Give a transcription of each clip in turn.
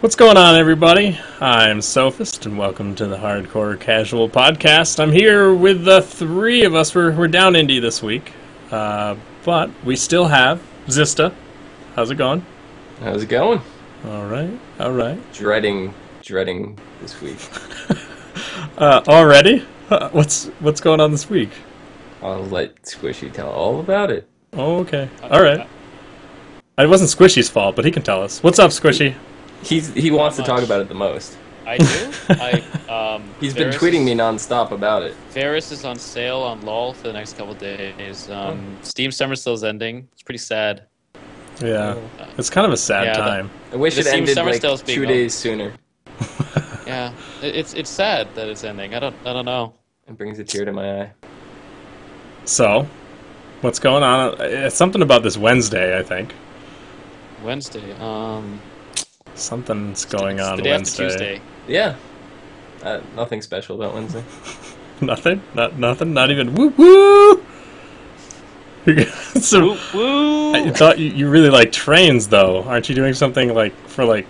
What's going on, everybody? I'm Sophist, and welcome to the Hardcore Casual Podcast. I'm here with the three of us. We're down indie this week, but we still have Zista. How's it going? How's it going? All right. Dreading this week. Already? What's going on this week? I'll let Squishy tell all about it. Oh, okay. All right. It wasn't Squishy's fault, but he can tell us. What's up, Squishy? He wants to talk about it the most. I do. He's been tweeting me nonstop about it. Varus is on sale on LOL for the next couple days. Steam Summer Sale's ending. It's pretty sad. Yeah, it's kind of a sad time. I wish it ended like 2 days sooner. Yeah, it's sad that it's ending. I don't know. It brings a tear to my eye. So, what's going on? It's something about this Wednesday, I think. Wednesday. Something's going on the day Wednesday. After Tuesday. Yeah. Nothing special about Wednesday. Nothing? Nothing? Not even woo woo? So, woo woo! I thought you really like trains, though. Aren't you doing something like for like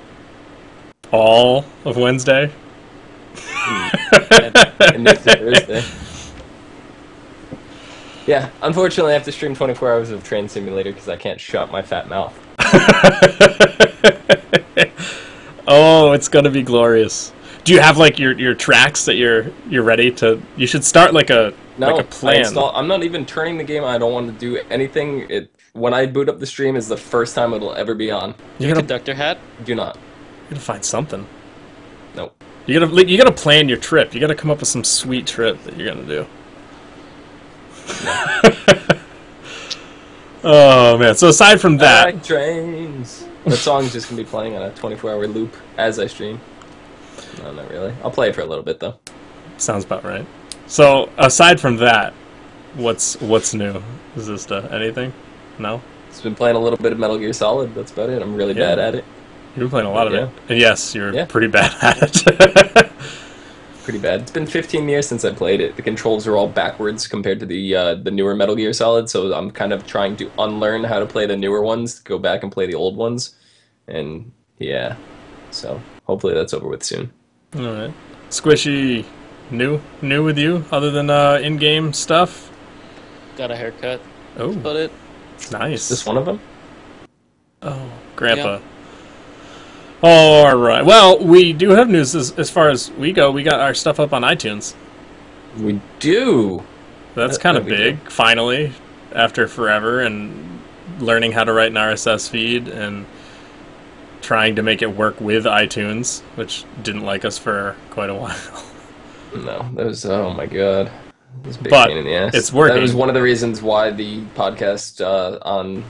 all of Wednesday? And next Thursday. Yeah, unfortunately I have to stream 24 hours of Train Simulator because I can't shut my fat mouth. Oh, it's gonna be glorious. Do you have like your tracks that you're ready to? You should start like a plan. I'm not even turning the game. I don't want to do anything. When I boot up the stream is the first time it'll ever be on. You got a conductor hat? Do not. You gotta find something. Nope. You gotta plan your trip. You gotta come up with some sweet trip that you're gonna do. Oh man! So aside from that, I like trains. That song's just gonna be playing on a 24-hour loop as I stream. No, not really. I'll play it for a little bit though. Sounds about right. So aside from that, what's new? Is this anything? No. It's been playing a little bit of Metal Gear Solid. That's about it. I'm really bad at it. You've been playing a lot of it, and yes, you're pretty bad at it. Pretty bad. It's been 15 years since I played it. The controls are all backwards compared to the newer Metal Gear Solid, so I'm kind of trying to unlearn how to play the newer ones, go back and play the old ones, and yeah, so hopefully that's over with soon. All right, Squishy, new with you other than in-game stuff. Got a haircut. Oh, that's about it. Nice. Is this one of them? Oh, Grandpa. Yeah. All right. Well, we do have news as far as we go. We got our stuff up on iTunes. We do. That's kind of big. Finally, after forever and learning how to write an RSS feed and trying to make it work with iTunes, which didn't like us for quite a while. No, that was, oh my god. It was a big pain in the ass. It's working. That was one of the reasons why the podcast on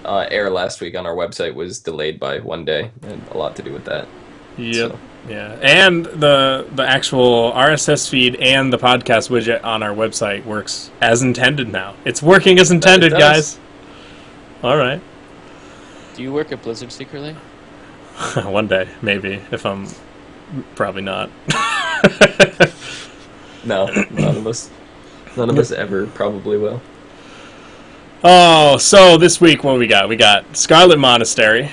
air last week on our website was delayed by 1 day. It had a lot to do with that. Yep. So. Yeah. And the actual RSS feed and the podcast widget on our website works as intended now. It's working as intended, guys. All right. Do you work at Blizzard secretly? One day, maybe, if I'm probably not. No, none of us ever probably will. Oh, so this week, what we got? We got Scarlet Monastery,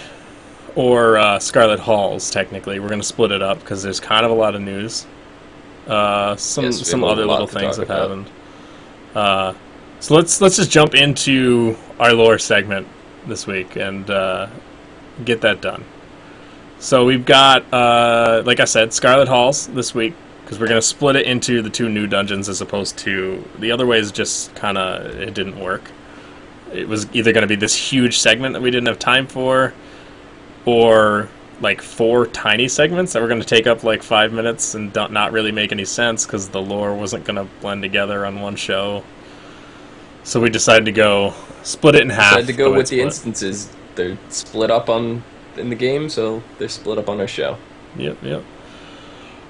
or Scarlet Halls, technically. We're going to split it up, because there's kind of a lot of news. Some other little things have happened. So let's just jump into our lore segment this week, and get that done. So we've got, like I said, Scarlet Halls this week, because we're going to split it into the two new dungeons, as opposed to the other ways just kind of, it didn't work. It was either going to be this huge segment that we didn't have time for, or like 4 tiny segments that were going to take up like 5 minutes and not really make any sense because the lore wasn't going to blend together on one show. So we decided to go split it in half. Decided to go with the instances. They're split up in the game, so they're split up on our show. Yep.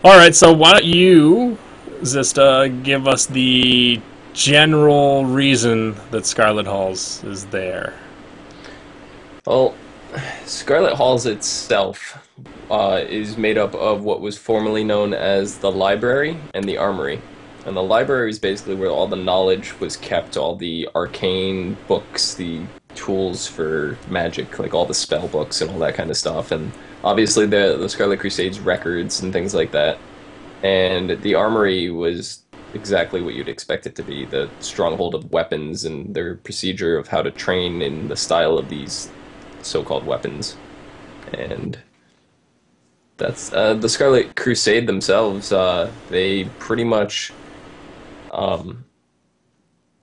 All right, so why don't you, Zista, give us the general reason that Scarlet Halls is there? Well, Scarlet Halls itself is made up of what was formerly known as the library and the armory. And the library is basically where all the knowledge was kept, all the arcane books, the tools for magic, like all the spell books and all that kind of stuff, and obviously the Scarlet Crusade's records and things like that. And the armory was exactly what you'd expect it to be, the stronghold of weapons and their procedure of how to train in the style of these so-called weapons. And that's the Scarlet Crusade themselves. They pretty much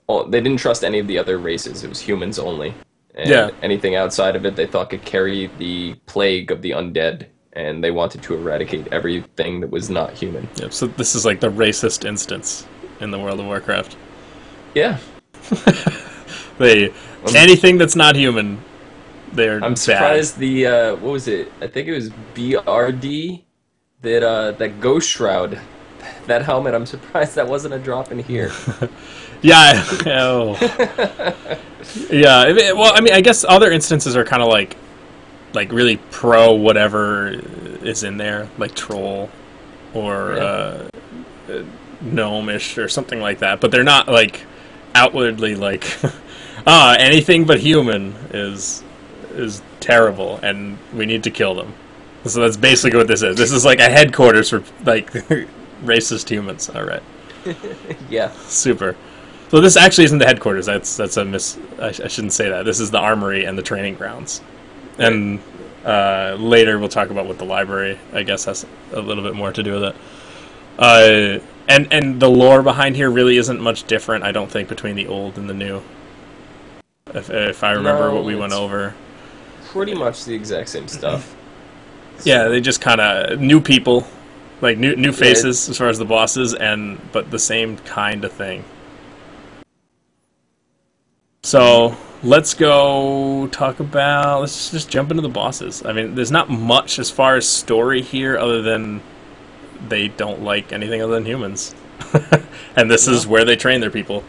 they didn't trust any of the other races. It was humans only. And Yeah. anything outside of it they thought could carry the plague of the undead, and they wanted to eradicate everything that was not human. Yep. So this is like the racist instance in the World of Warcraft. Yeah. They anything that's not human, they're I'm bad. surprised the what was it? I think it was BRD that Ghost Shroud, that helmet. I'm surprised that wasn't a drop in here. Yeah. Oh. Yeah. Well, I mean, I guess other instances are kind of like really pro whatever is in there, like troll or gnomish or something like that. But they're not like outwardly like anything but human is terrible, and we need to kill them. So that's basically what this is. This is like a headquarters for like racist humans. All right. Yeah. Super. So this actually isn't the headquarters. That's a I shouldn't say that. This is the armory and the training grounds. And later we'll talk about what the library, I guess, has a little bit more to do with it. And the lore behind here really isn't much different, I don't think, between the old and the new. If I remember what we went over. Pretty much the exact same stuff. Yeah, they just kind of new people, like new faces as far as the bosses, but the same kind of thing. So let's go talk about. Let's just jump into the bosses. I mean, there's not much as far as story here, other than they don't like anything other than humans, and this is where they train their people.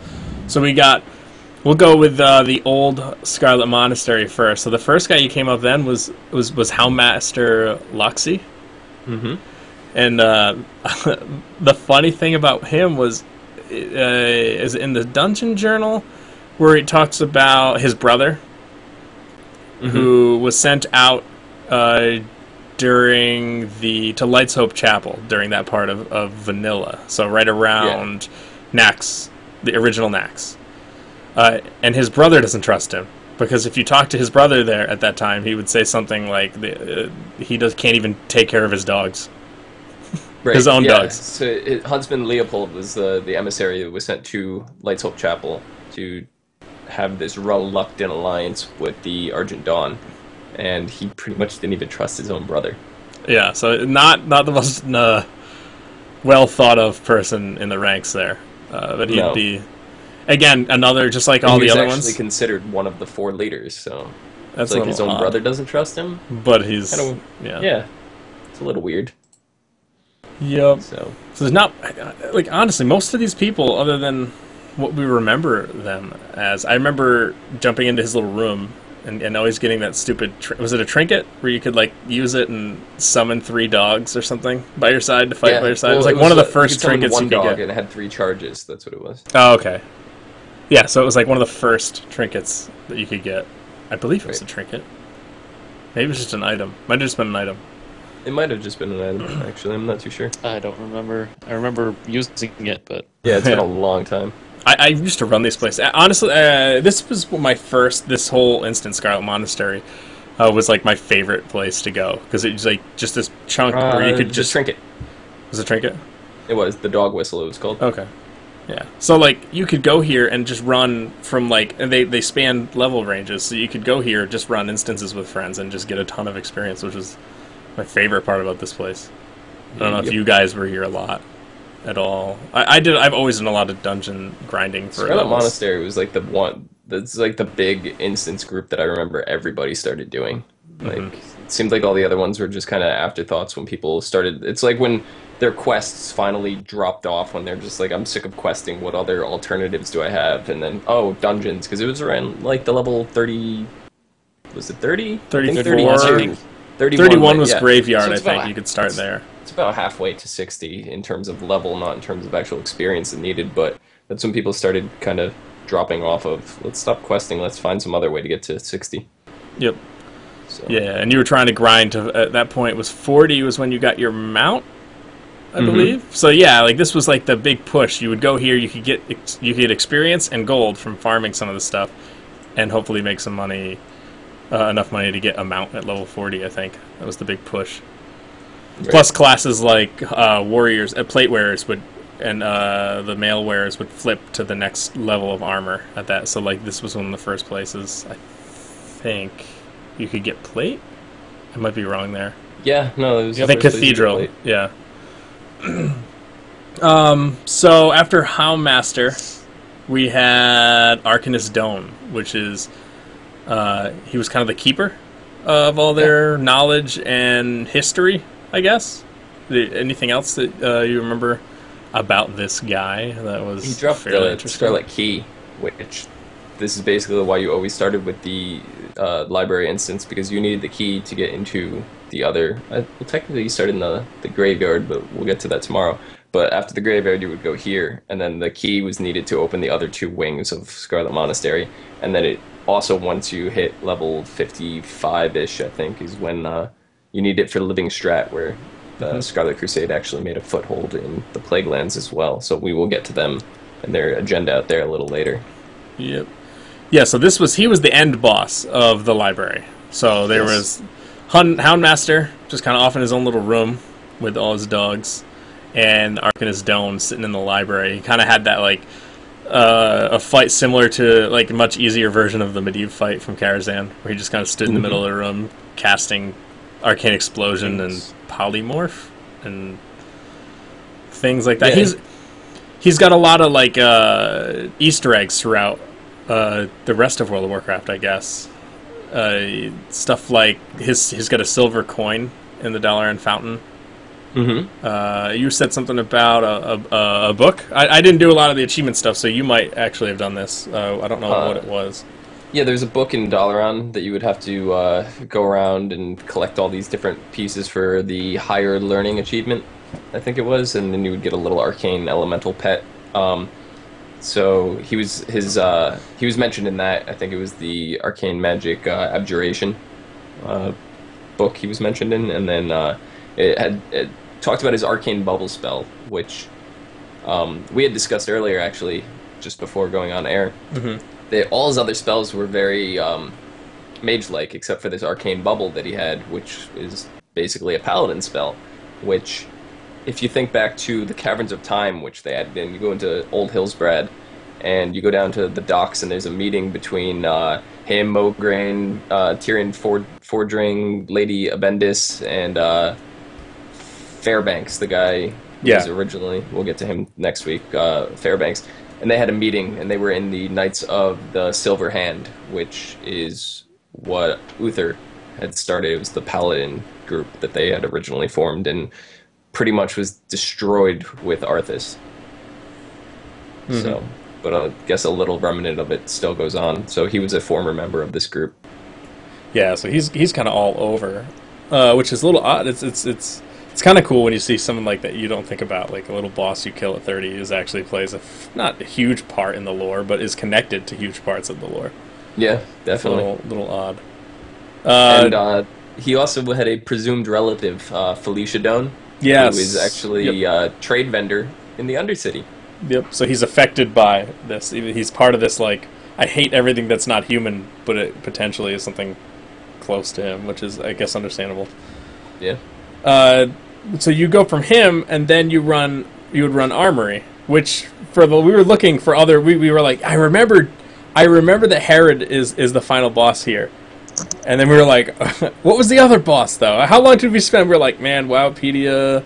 So we'll go with the old Scarlet Monastery first. So the first guy you came up then was Houndmaster Loxy. Mm-hmm. And the funny thing about him was is in the dungeon journal where he talks about his brother, who was sent out to Light's Hope Chapel during that part of Vanilla. So right around Nax, the original Nax. And his brother doesn't trust him, because if you talk to his brother there at that time, he would say something like he can't even take care of his dogs. Right, his own dogs. So Huntsman Leopold was the emissary that was sent to Light's Hope Chapel to have this reluctant alliance with the Argent Dawn, and he pretty much didn't even trust his own brother. Yeah, so not the most well thought of person in the ranks there, but he'd be again another just like all the other ones. He was actually considered one of the 4 leaders, so that's like his own brother doesn't trust him. But he's it's a little weird. Yep. So there's not like honestly most of these people, other than what we remember them as. I remember jumping into his little room and always getting that stupid. Was it a trinket where you could like use it and summon 3 dogs or something by your side to fight by your side? It was like one of the first trinkets you could get. And it had 3 charges. That's what it was. Oh, okay. Yeah, so it was like one of the first trinkets that you could get. I believe it was a trinket. Maybe it was just an item. Might have just been an item. It might have just been an item, actually. I'm not too sure. I don't remember. I remember using it, but... Yeah, it's been a long time. I used to run these places. Honestly, this was this whole instant Scarlet Monastery was like my favorite place to go. Because it was like just this chunk where you could just... Trinket. Was it Trinket? It was. The dog whistle, it was called. Okay. Yeah. So, like, you could go here and just run from, like... And they span level ranges, so you could go here, just run instances with friends, and just get a ton of experience, which was my favorite part about this place. I don't know if you guys were here a lot at all. I've always done a lot of dungeon grinding for Scarlet Monastery was like the one... That's like the big instance group that I remember everybody started doing. Like, it seemed like all the other ones were just kind of afterthoughts when people started... It's like when their quests finally dropped off, when they're just like, I'm sick of questing, what other alternatives do I have? And then, dungeons, because it was around, like, the level 30... Was it 30? 34. 31 was Graveyard, I think. You could start there. It's about halfway to 60 in terms of level, not in terms of actual experience needed, but that's when people started kind of dropping off of. Let's stop questing. Let's find some other way to get to 60. Yep. So. Yeah, and you were trying to grind to, at that point, it was 40 was when you got your mount, I believe. So yeah, like this was like the big push. You would go here, you could get experience and gold from farming some of the stuff, and hopefully make some money, enough money to get a mount at level 40. I think that was the big push. Right. Plus classes like warriors, plate wearers would, and the mail wearers would flip to the next level of armor at that. So like this was one of the first places I think you could get plate. I might be wrong there. Yeah, no, it was. I think cathedral. Yeah. So after Houndmaster, we had Arcanist Doan, which is he was kind of the keeper of all their knowledge and history, I guess. Anything else that you remember about this guy that was he dropped fairly the interesting? Scarlet Key, which this is basically why you always started with the library instance, because you needed the key to get into the other. Well, technically you started in the graveyard, but we'll get to that tomorrow. But after the graveyard, you would go here, and then the key was needed to open the other two wings of Scarlet Monastery. And then it also, once you hit level 55-ish, I think, is when you need it for Living Strat, where the Scarlet Crusade actually made a foothold in the Plague Lands as well. So we will get to them and their agenda out there a little later. Yep. Yeah, so he was the end boss of the library. So there was Houndmaster, just kind of off in his own little room with all his dogs, and Arcanist Doan sitting in the library. He kind of had that, like, a fight similar to, like, a much easier version of the Medivh fight from Karazhan, where he just kind of stood in the middle of the room, casting Arcane Explosion and Polymorph, and things like that. Yeah. He's got a lot of, like, Easter eggs throughout the rest of World of Warcraft, I guess. Stuff like he's got a silver coin in the Dalaran Fountain. You said something about a book. I didn't do a lot of the achievement stuff, so you might actually have done this. I don't know what it was. Yeah, there's a book in Dalaran that you would have to go around and collect all these different pieces for the higher learning achievement, I think it was, and then you would get a little arcane elemental pet. So he was mentioned in that. I think it was the Arcane Magic Abjuration book he was mentioned in, and then it talked about his Arcane Bubble spell, which we had discussed earlier, actually, just before going on air. All his other spells were very mage-like, except for this Arcane Bubble that he had, which is basically a paladin spell, which, if you think back to the Caverns of Time, which they added in, you go into Old Hillsbrad, and you go down to the docks, and there's a meeting between him, Mograine, Tyrion Fordring, Lady Abendis, and Fairbanks, the guy who was originally, we'll get to him next week, Fairbanks. And they had a meeting, and they were in the Knights of the Silver Hand, which is what Uther had started. It was the Paladin group that they had originally formed, and pretty much was destroyed with Arthas. So, but I guess a little remnant of it still goes on. So he was a former member of this group. Yeah, so he's kind of all over, which is a little odd. It's kind of cool when you see someone like that you don't think about, like a little boss you kill at 30 is actually plays not a huge part in the lore, but is connected to huge parts of the lore. Yeah, definitely. It's a little odd. And he also had a presumed relative, Felicia Doan. Yes. Who is actually a trade vendor in the Undercity. Yep, so he's affected by this. He's part of this, like, I hate everything that's not human, but it potentially is something close to him, which is, I guess, understandable. Yeah. So you go from him, and then you would run Armory, which we were looking for other. We were like, I remember that Herod is the final boss here, and then we were like, what was the other boss though? How long did we spend? We were like, man, Wowpedia.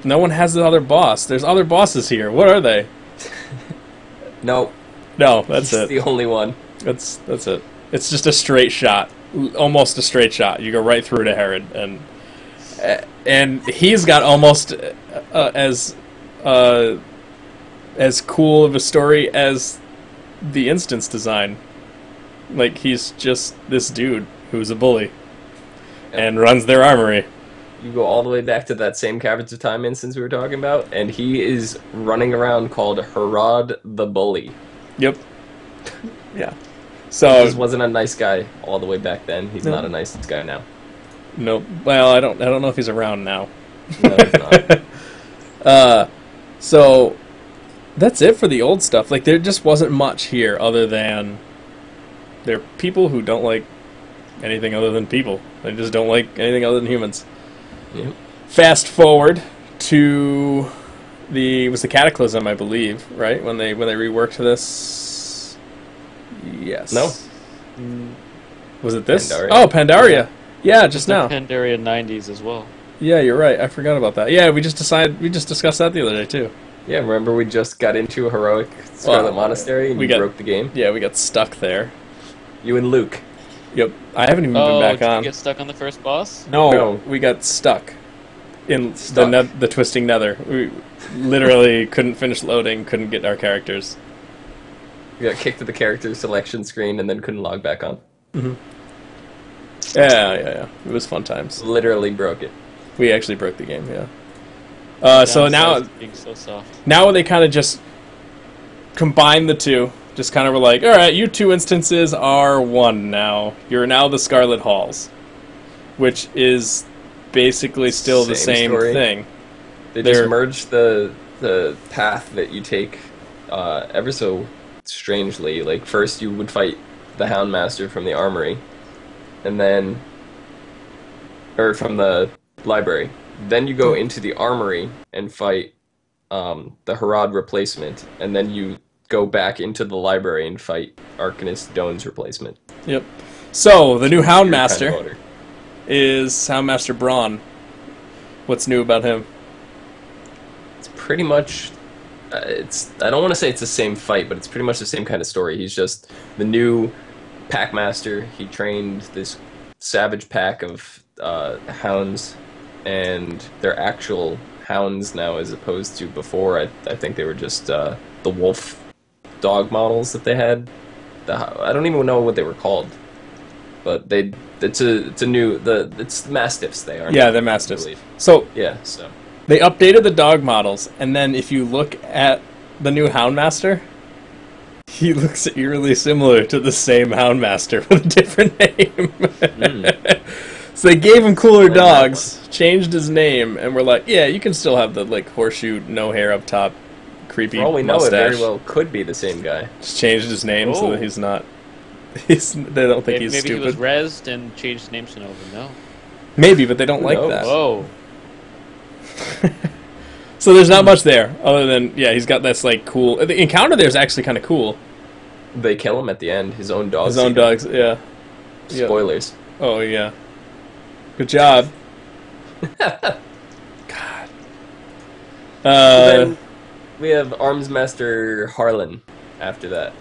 No one has the other boss. There's other bosses here. What are they? No, that's He's it. the only one. That's it. It's just a straight shot, almost a straight shot. You go right through to Herod, and he's got almost as cool of a story as the instance design. Like, he's just this dude who's a bully and runs their armory. You go all the way back to that same Caverns of Time instance we were talking about, and he is running around called Herod the Bully. Yep. Yeah. He So just wasn't a nice guy all the way back then. He's No. not a nice guy now. no. Well, I don't know if he's around now. No, he's not. So that's it for the old stuff. Like there just wasn't much here other than there are people who don't like anything other than people. They just don't like anything other than humans. Yep. Fast forward to the Cataclysm, I believe, right? When they reworked this. Yes. No. Was it this? Pandaria. Oh, Pandaria. Yeah, just now. Pandaria 90s as well. Yeah, you're right. I forgot about that. Yeah, we just discussed that the other day too. Yeah, remember we just got into a heroic Scarlet Well, Monastery and we you got- broke the game? Yeah, we got stuck there. You and Luke. Yep. I haven't even been Oh, back did on. you get stuck on the first boss? No, we got stuck in Stuck. the twisting nether. We literally couldn't finish loading, couldn't get our characters. You got kicked to the character selection screen and then couldn't log back on. Yeah. It was fun times. Literally broke it. We actually broke the game, yeah. So now Downsides of being so soft. they kind of just combined the two. Just kind of were like, all right, you two instances are one now. You're now the Scarlet Halls, which is basically still the Same same story. thing. They They're- just merged the path that you take ever so strangely. Like first you would fight the Houndmaster from the armory, and then or from the library. Then you go into the armory and fight the Harad replacement, and then you go back into the library and fight Arcanist Doan's replacement. Yep. So the new Your Houndmaster kind of order. is Houndmaster Braun. What's new about him? It's pretty much it's I don't want to say it's the same fight, but it's pretty much the same kind of story. He's just the new packmaster. He trained this savage pack of hounds, and they're actual hounds now as opposed to before. I think they were just the wolf dog models that they had. I don't even know what they were called, but it's the mastiffs. They are. Yeah, the Mastiffs. So Yeah, so they updated the dog models, and then if you look at the new Houndmaster, he looks eerily similar to the same Houndmaster with a different name. So they gave him cooler Explain that dogs, changed his name, and we're like, yeah, you can still have the like horseshoe, no hair up top, creepy for all we know, mustache. it very well could be the same guy. Just changed his name so Oh. that he's not. They don't think Maybe, he's maybe he stupid. was rezzed and changed his name to Nova. No. Maybe, but they don't Who like knows? that. Whoa. So there's not much there, other than he's got this like cool. The encounter there is actually kind of cool. They kill him at the end. His own dogs. His own eat him. dogs, yeah. Yeah. Spoilers. Oh yeah. Good job. God. Then we have Armsmaster Harlan after that,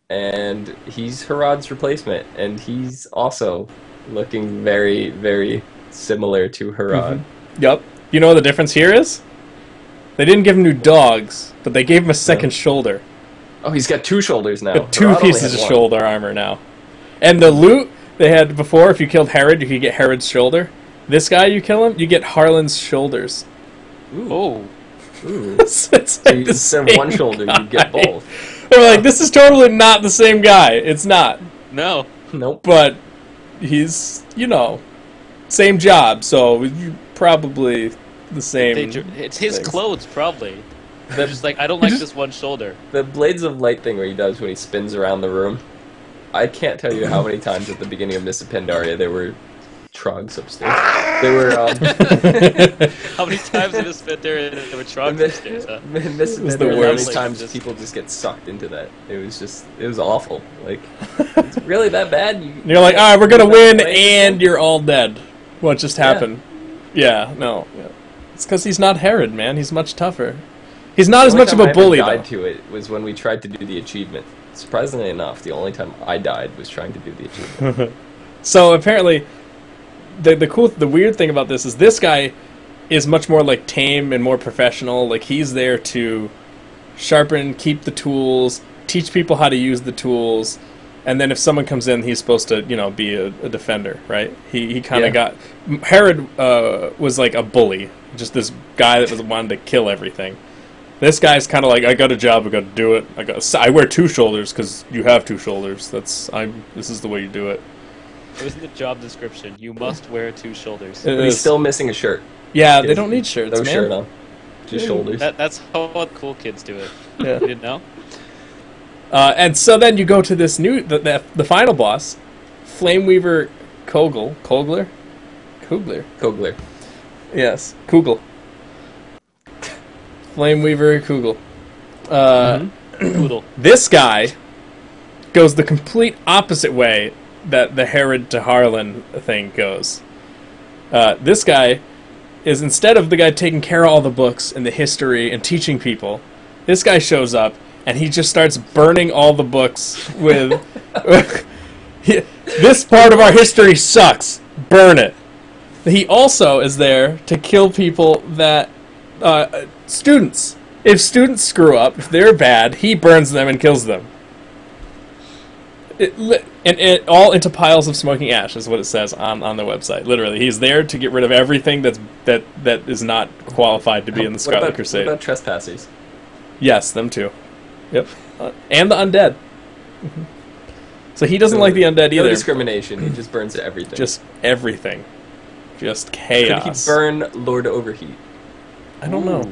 and he's Harad's replacement, and he's also looking very, very similar to Harad. Yup. You know what the difference here is? They didn't give him new dogs, but they gave him a second shoulder. Oh, he's got two shoulders now. Got two Harad only pieces had of one. shoulder armor now. And the loot they had before, if you killed Herod, you could get Herod's shoulder. This guy, you kill him, you get Harlan's shoulders. Oh. Ooh. It's like So the instead of one same shoulder, guy. you get both. We're like, this is totally not the same guy. It's not. No. Nope. But he's, same job, so probably the same. It's his things. clothes, probably. They're just like, I don't like this one shoulder. The Blades of Light thing where he does when he spins around the room. I can't tell you how many times at the beginning of Miss Pandaria there were trogs upstairs. They were How many times did this fit there and there were trucks upstairs, huh? Miss was the Pandaria, how worst. many times Just- people just get sucked into that. It was awful. Like, it's really that bad? And you're like, all right, we're gonna you win, play and you're all dead. What just happened? Yeah, no. Yeah. It's because he's not Herod, man. He's much tougher. He's not as The only much of time a I ever bully, died though. to it was when we tried to do the achievement. Surprisingly enough, the only time I died was trying to do the achievement. So apparently, the weird thing about this is this guy is much more like tame and more professional. Like he's there to sharpen, keep the tools, teach people how to use the tools, and then if someone comes in, he's supposed to be a defender, right? He kind of got Herod was like a bully, just this guy that was wanted to kill everything. This guy's kind of like, I got a job, I got to do it. I wear two shoulders because you have two shoulders. This is the way you do it. It was in the job description. You must wear two shoulders. But he's still missing a shirt. Yeah, they don't need shirts, No man. shirt on. Just shoulders. That's how cool kids do it. Yeah. You didn't know? And so then you go to this the final boss, Flameweaver Kogler? Yes, Kugel. Flameweaver Kugel. Poodle. This guy goes the complete opposite way that the Herod to Harlan thing goes. This guy is, instead of the guy taking care of all the books and the history and teaching people, this guy shows up and he just starts burning all the books with... This part of our history sucks. Burn it. He also is there to kill people that... students. If students screw up, if they're bad, he burns them and kills them. It all into piles of smoking ash is what it says on the website. Literally, he's there to get rid of everything that is not qualified to be in the Scarlet Crusade. What about trespassers? Yes, them too. Yep, and the undead. So he doesn't like the undead either. No discrimination. He just burns everything. Just everything. Just chaos. Could he burn Lord Overheat? I don't know.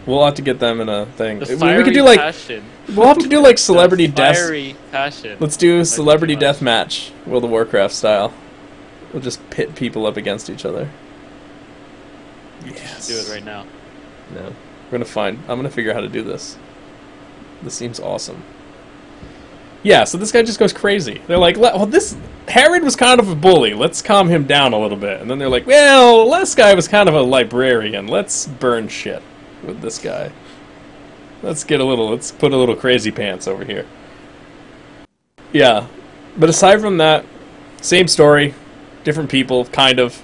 We'll have to get them in a thing. The We could do like passion. we'll have to do like celebrity death. Fiery passion. Let's do Like celebrity too death much. match, World of Warcraft style. We'll just pit people up against each other. Yes. Do it right now. No. I'm gonna figure out how to do this. This seems awesome. Yeah, so this guy just goes crazy. They're like, well, this Herod was kind of a bully. Let's calm him down a little bit. And then they're like, well, last guy was kind of a librarian. Let's burn shit with this guy. Let's put a little crazy pants over here. Yeah, but aside from that, same story, different people, kind of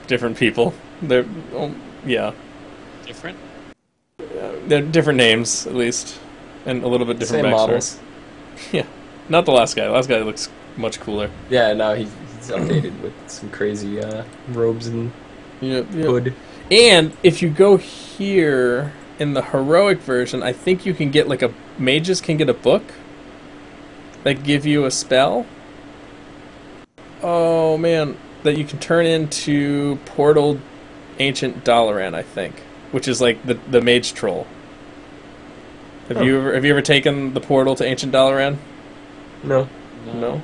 different people. They're Different? they're different names at least, and a little bit different Same backstory. models. Yeah, not the last guy. The last guy looks much cooler. Yeah, no, he's updated with some crazy robes and hood. And if you go here in the heroic version, I think you can get like mages can get a book that give you a spell. Oh man, that you can turn into Portal Ancient Dalaran, I think, which is like the mage troll. Have you ever taken the portal to Ancient Dalaran? No. No.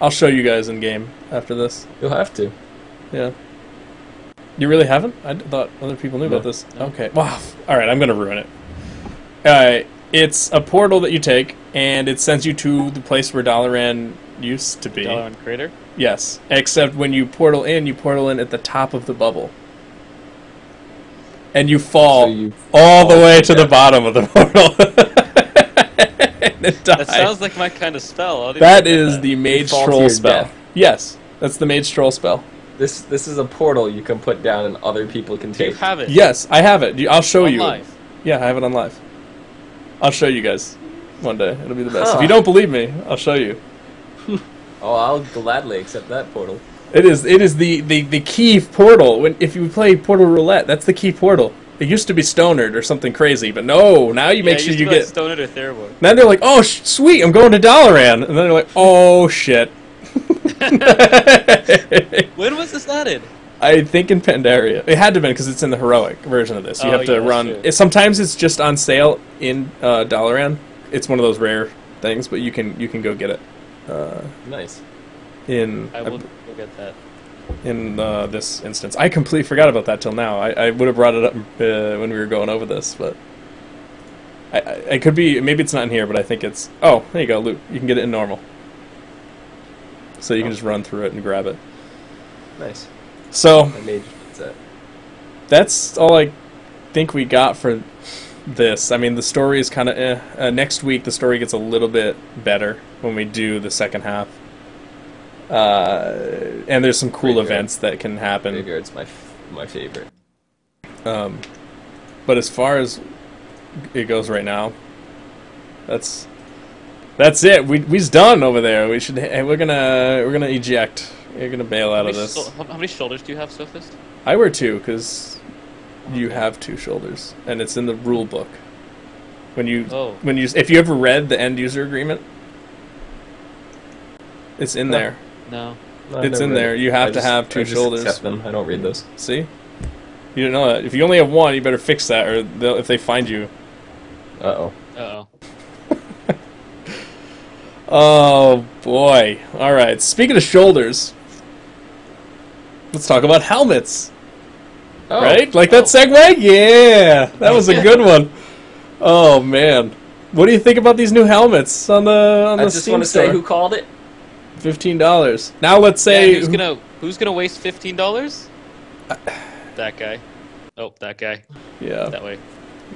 I'll show you guys in game after this. You'll have to. Yeah. You really haven't? I thought other people knew about this. No. Okay. Wow. All right, I'm gonna ruin it. It's a portal that you take, and it sends you to the place where Dalaran used to be. Dalaran Crater? Yes. Except when you portal in at the top of the bubble. And you fall So you all the fall way to to the death. bottom of the portal. And then die. That sounds like my kind of spell. I'll That even is get the mage fall to troll your spell. death. Yes, that's the mage troll spell. This is a portal you can put down and other people can Do you take. have it? Yes, I have it. I'll show On you. live? Yeah, I have it on live. I'll show you guys one day. It'll be the best. Huh. If you don't believe me, I'll show you. Oh, I'll gladly accept that portal. It is the key portal. If you play Portal Roulette, that's the key portal. It used to be Stonard or something crazy, but no, now you make sure you get... Stoned or Therwood. Then they're like, oh, sweet, I'm going to Dalaran. And then they're like, oh, shit. When was this added? I think in Pandaria. It had to have been because it's in the heroic version of this. You Oh, have to yeah, that's run... true. Sometimes it's just on sale in Dalaran. It's one of those rare things, but you can go get it. Nice. I will go get that. In this instance. I completely forgot about that till now. I would have brought it up when we were going over this, but... I could be... Maybe it's not in here, but I think it's... Oh, there you go, loot. You can get it in normal. So you can just run through it and grab it. Nice. So, I made that. that's all I think we got for this. I mean, the story is kind of... next week, the story gets a little bit better when we do the second half. And there's some cool Graveyard. events that can happen. Graveyard's my favorite. But as far as it goes right now, that's it. We's done over there. We're gonna eject. We're gonna bail out of this. How many shoulders do you have, Sophist? I wear two because You have two shoulders, and it's in the rule book. Oh. If you ever read the end user agreement, it's in there. No. No, I've It's never in read there. it. You have to have two I just shoulders. accept them. I don't read those. See? You didn't know that. If you only have one, you better fix that, or if they find you. Uh-oh. Uh-oh. Oh, boy. All right. Speaking of shoulders, let's talk about helmets. Oh. Right? Like that segue? Yeah. That was a good one. Oh, man. What do you think about these new helmets on the I just Steam want to store? say who called it. $15. Now let's say Yeah, who's gonna waste $15? That guy. Oh, that guy. Yeah, That way.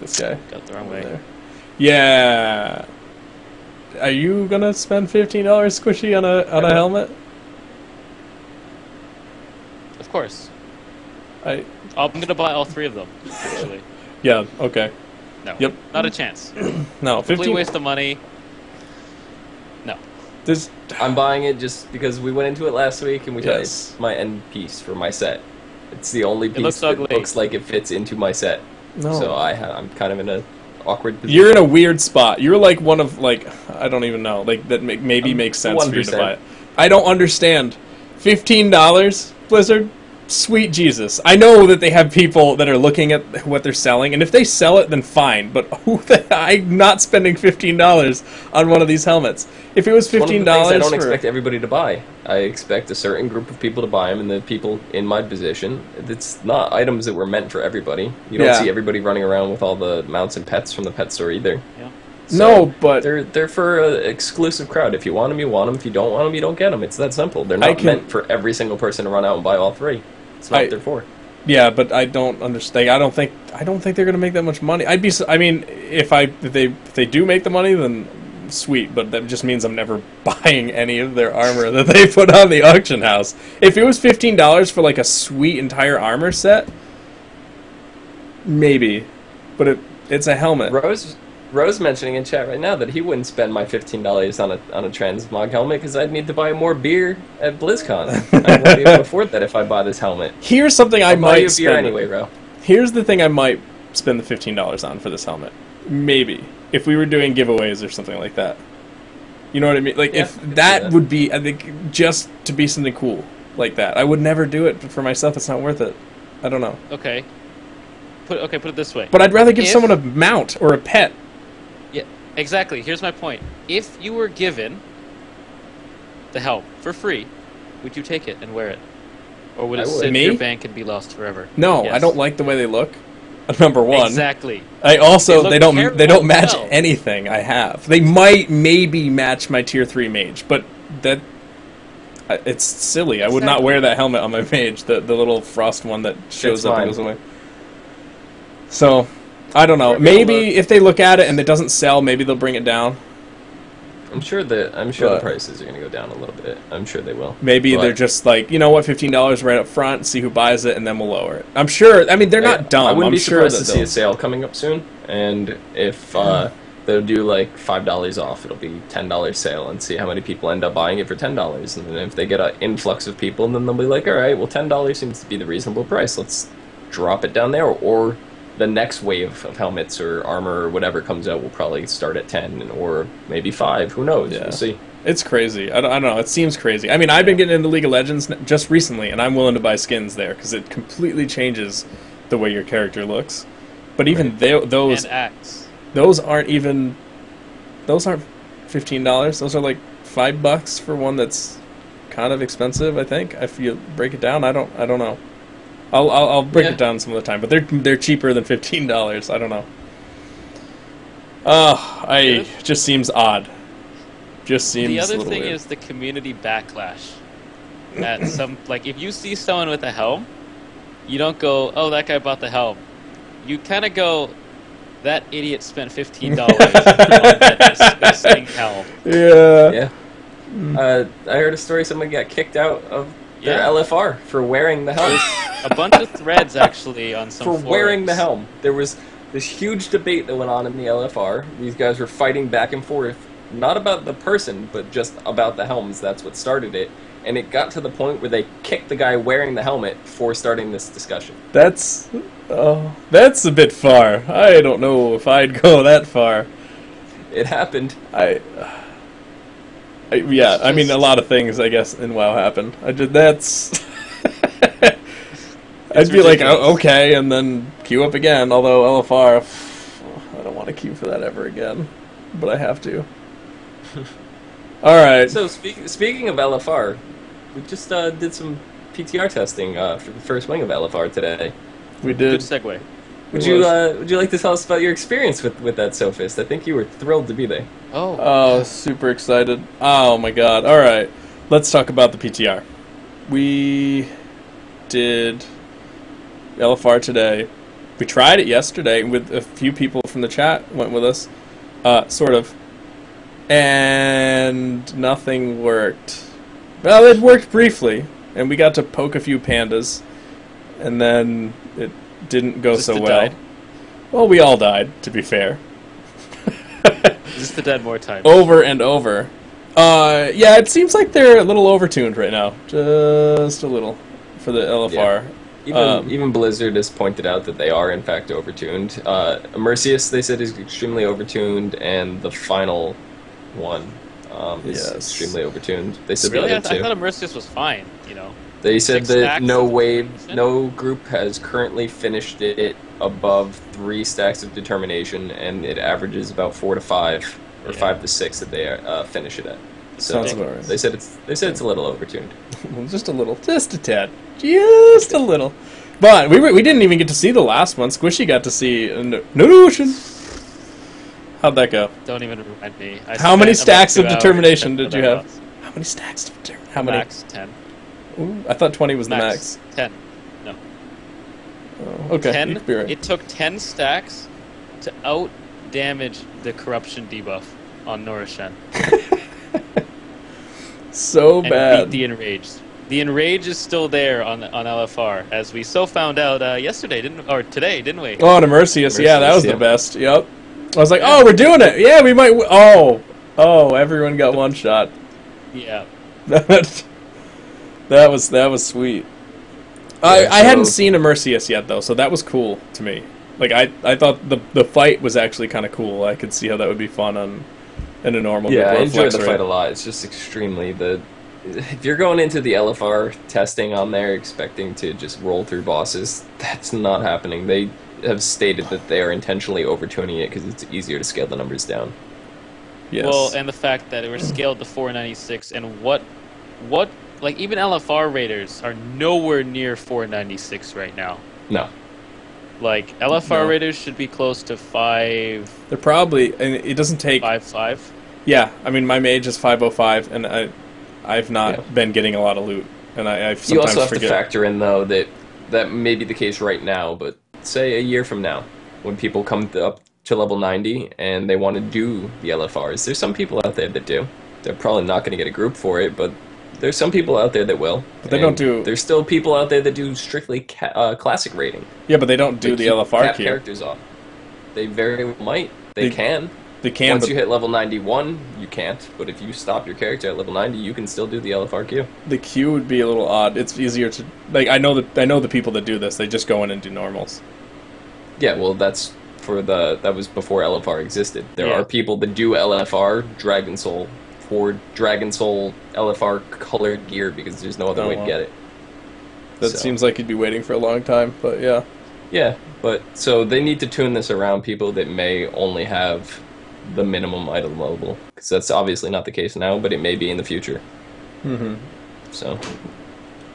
this guy. Got the wrong way. There. Yeah. Are you gonna spend $15 squishy on a helmet? Of course. I'm gonna buy all 3 of them, actually. Yeah, okay. No. Yep. Not a chance. No, Complete 15 waste of money. No. This I'm buying it just because we went into it last week and we thought Yes. it's my end piece for my set. It's the only piece looks that ugly. looks like it fits into my set. No. So I'm kind of in a awkward position. You're in a weird spot. You're like one of I don't even know, like that maybe makes sense for you to 1%. buy it. I don't understand. $15, Blizzard? Sweet Jesus. I know that they have people that are looking at what they're selling, and if they sell it, then fine. But I'm not spending $15 on one of these helmets. If it was $15 One of the things I don't for... expect everybody to buy. I expect a certain group of people to buy them, and the people in my position, it's not items that were meant for everybody. You don't Yeah. see everybody running around with all the mounts and pets from the pet store either. Yeah. So No, but... they're for an exclusive crowd. If you want them, you want them. If you don't want them, you don't get them. It's that simple. They're not meant for every single person to run out and buy all 3. It's not what they're for. Yeah, but I don't understand. I don't think they're gonna make that much money. I mean, if they do make the money, then sweet. But that just means I'm never buying any of their armor that they put on the auction house. If it was $15 for like a sweet entire armor set, maybe. But it's a helmet. Rose mentioning in chat right now that he wouldn't spend my $15 on a transmog helmet because I'd need to buy more beer at BlizzCon. I won't be able to afford that if I buy this helmet. Here's something I I'll buy might you a beer spend. anyway, Ro. Here's the thing I might spend the $15 on for this helmet. Maybe if we were doing giveaways or something like that. You know what I mean? Like Yeah, if I could see that that. would be, I think, just to be something cool like that. I would never do it for myself. It's not worth it. I don't know. Okay. Put it this way. But I'd rather give If- someone a mount or a pet. Yeah, exactly. Here's my point. If you were given the helm for free, would you take it and wear it? Or would I it would. sit in Me? your bank and be lost forever? No, Yes. I don't like the way they look. Number one. Exactly. I also They look they don't match terrible. anything I have. They might maybe match my tier 3 mage, but that it's silly. I would not Exactly. wear that helmet on my mage, the little frost one that shows It's up and fine. goes away. So, I don't know. Sure, Maybe look. if they look at it and it doesn't sell, maybe they'll bring it down. I'm sure the But- prices are going to go down a little bit. I'm sure they will. Maybe But- they're just like, you know what, $15 right up front, see who buys it, and then we'll lower it. I'm sure. I mean, they're not dumb. I wouldn't I'm be sure surprised that to see they'll. a sale coming up soon, and if they'll do like $5 off, it'll be $10 sale, and see how many people end up buying it for $10. And then if they get an influx of people, then they'll be like, all right, well, $10 seems to be the reasonable price. Let's drop it down there, or the next wave of helmets or armor or whatever comes out will probably start at 10 or maybe 5. Who knows? Yeah. We'll see. It's crazy. I don't know. It seems crazy. I mean, I've been getting into League of Legends just recently, and I'm willing to buy skins there because it completely changes the way your character looks. But even those And acts. those aren't even those aren't $15. Those are like $5 for one that's kind of expensive. I think if you break it down, I don't know. I'll break Yeah. it down some of the time, but they're cheaper than $15. I don't know. It just seems odd. Just seems The a other little thing weird. is the community backlash. At some like if you see someone with a helm, you don't go, "Oh, that guy bought the helm." You kind of go, "That idiot spent $15 on that disgusting helm." Yeah. Yeah. I heard a story. Someone got kicked out of their Yeah. LFR for wearing the helm. A bunch of threads actually on some For wearing the forums. helm. There was this huge debate that went on in the LFR. These guys were fighting back and forth not about the person, but just about the helms. That's what started it. And it got to the point where they kicked the guy wearing the helmet for starting this discussion. That's a bit far. I don't know if I'd go that far. It happened. Yeah, I mean, a lot of things, I guess, in WoW happened. That's... I'd be like, oh, okay, and then queue up again, although LFR, I don't want to queue for that ever again, but I have to. Alright. So, speaking of LFR, we just did some PTR testing for the first wing of LFR today. We did. Good segue. Would you like to tell us about your experience with that Sophist? I think you were thrilled to be there. Oh, super excited. Oh my god. Alright, let's talk about the PTR. We did LFR today. We tried it yesterday with a few people from the chat went with us, sort of, and nothing worked. Well, it worked briefly, and we got to poke a few pandas, and then it didn't go so well. Died? Well, we all died, to be fair. Just the dead more times. Over and over. Yeah, it seems like they're a little overtuned right now. Just a little for the LFR. Yeah. Even Blizzard has pointed out that they are in fact overtuned. Immersius, they said, is extremely overtuned, and the final one is extremely overtuned. They said Really? the I other two. thought Immersius was fine, you know. They said 6 that stacks no group has currently finished it above 3 stacks of determination, and it averages about 4 to 5 or 5 to 6 that they finish it at. So Sounds about right. they said it's a little overtuned. Just a little. Just a tad. Just a little. But we didn't even get to see the last one. Squishy got to see Notion. How'd that go? Don't even remind me. How many stacks of determination did you have? How many stacks of determination? How many? Max 10. Ooh, I thought 20 was the max. 10. No. Oh, okay, 10. you could be right. It took 10 stacks to out damage the corruption debuff on Norishan. So and bad. beat the Enraged. The Enrage is still there on LFR, as we found out today, didn't we? Oh, and Immersius, yeah, that was yeah. the best. Yep. I was like, oh, we're doing it. Yeah, we might. Oh, everyone got one shot. Yeah. That was sweet. I hadn't seen Immersius yet though, so that was cool to me. Like I thought the fight was actually kind of cool. I could see how that would be fun in a normal. Yeah, I Warflex, enjoyed the right? fight a lot. It's just extremely if you're going into the LFR testing on there expecting to just roll through bosses, that's not happening. They have stated that they are intentionally overtuning it because it's easier to scale the numbers down. Yes. Well, and the fact that it was scaled to 496, and what like even LFR raiders are nowhere near 496 right now. No. Like LFR No. raiders should be close to 5. They're probably, and it doesn't take 5.5. Yeah, I mean my mage is 505, and I've not been getting a lot of loot, and I sometimes You also have forget. to factor in though that may be the case right now, but say a year from now, when people come up to level 90 and they want to do the LFRs, there's some people out there that do. They're probably not going to get a group for it, but there's some people out there that will. But they don't do. There's still people out there that do strictly classic rating. Yeah, but they don't do the keep LFR cap queue. characters off. They very well might. They can. They can. Once But you hit level 91, you can't. But if you stop your character at level 90, you can still do the LFR queue. the queue would be a little odd. It's easier to I know the people that do this. They just go in and do normals. Yeah, well, that was before LFR existed. There Yeah. are people that do LFR Dragon Soul for Dragon Soul LFR colored gear because there's no other Oh, way wow. to get it. That So- seems like you'd be waiting for a long time, but yeah. Yeah, but so they need to tune this around people that may only have the minimum item level, because that's obviously not the case now, but it may be in the future. Mm-hmm. So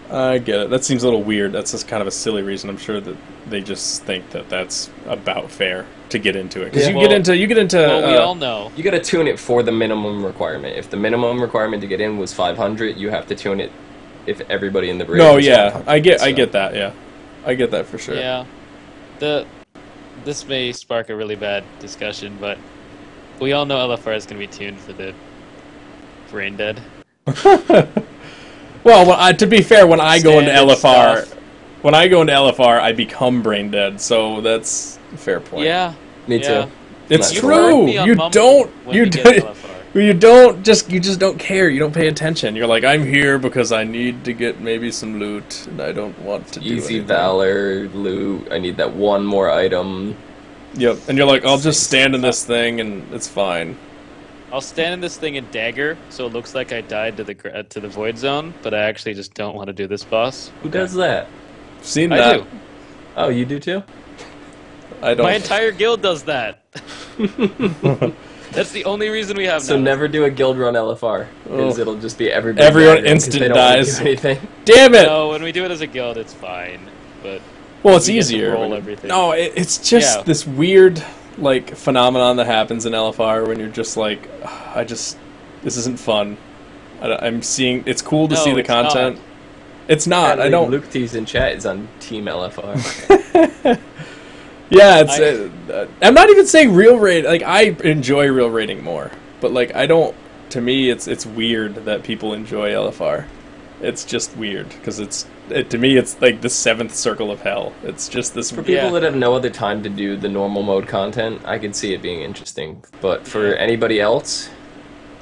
I get it. That seems a little weird. That's just kind of a silly reason. I'm sure that they just think that that's about fair to get into it. Because Yeah. you get into. Well, we all know. you got to tune it for the minimum requirement. If the minimum requirement to get in was 500, you have to tune it if everybody in the raid. No, was yeah, 500. I get So- that. Yeah, I get that for sure. Yeah. This may spark a really bad discussion, but we all know LFR is going to be tuned for the brain dead. Well, to be fair, when I go into Standard LFR, stuff. I become brain dead. So that's a fair point. Yeah. Me yeah. too. It's You true. heard me on You Mumble don't. when You get do. LFR. you just don't care. You don't pay attention. You're like, I'm here because I need to get maybe some loot, and I don't want to do Easy anything. valor, loot. I need that one more item. Yep, and you're like, I'll just stand in this thing, and it's fine. I'll stand in this thing and dagger, so it looks like I died to the void zone, but I actually just don't want to do this boss. Who does that? Seen I that? do. Oh, you do too? I don't. My entire guild does that. That's the only reason we have So now. never do a guild run LFR, because Oh. it'll just be everybody Everyone daggering 'cause instant they don't wanna dies. do anything. Damn it! No, when we do it as a guild, it's fine. But Well, it's we get to easier. roll everything. No, it's just Yeah. this weird like phenomenon that happens in LFR when you're just like, this isn't fun. I'm seeing. It's cool to No, see the it's not. content. It's not. I Apparently don't. Luke T's in chat is on Team LFR. Yeah, it's. I'm not even saying real raid. Like I enjoy real raiding more, but like I don't. To me, it's weird that people enjoy LFR. It's just weird because to me it's like the seventh circle of hell. It's just this. For people Yeah. that have no other time to do the normal mode content, I could see it being interesting. But for anybody else,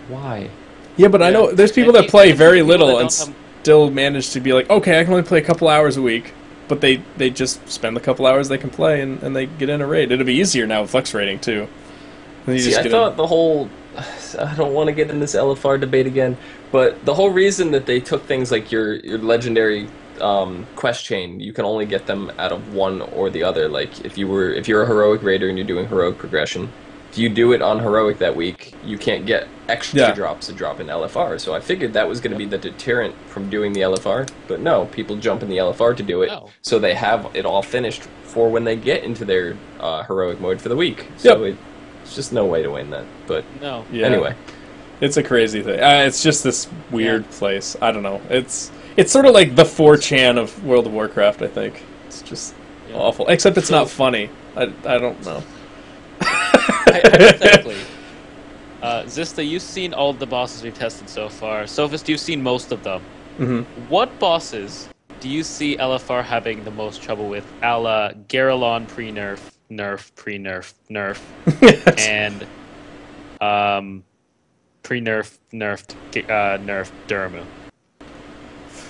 why? Yeah, but I know there's people And that play even very people little that and don't have- still manage to be like, okay, I can only play a couple hours a week, but they just spend the couple hours they can play and they get in a raid. It'll be easier now with flex rating too. And you See, just I get thought the whole... I don't want to get in this LFR debate again, but the whole reason that they took things like your legendary quest chain, you can only get them out of one or the other. Like if you're a heroic raider and you're doing heroic progression, if you do it on heroic that week, you can't get extra drops to drop in LFR. So I figured that was going to be the deterrent from doing the LFR, but no, people jump in the LFR to do it, No. so they have it all finished for when they get into their heroic mode for the week. So it's just no way to win that. But No. Yeah. anyway. It's a crazy thing. It's just this weird place. I don't know. It's sort of like the 4chan of World of Warcraft. I think it's just awful. Except it's not funny. I don't know. Hypothetically, Zista, you've seen all the bosses we've tested so far. Sophist, you've seen most of them. Mm-hmm. What bosses do you see LFR having the most trouble with? A la Garelon pre-nerf, nerf, pre-nerf, nerf, and pre-nerf, nerfed, nerfed Durmu.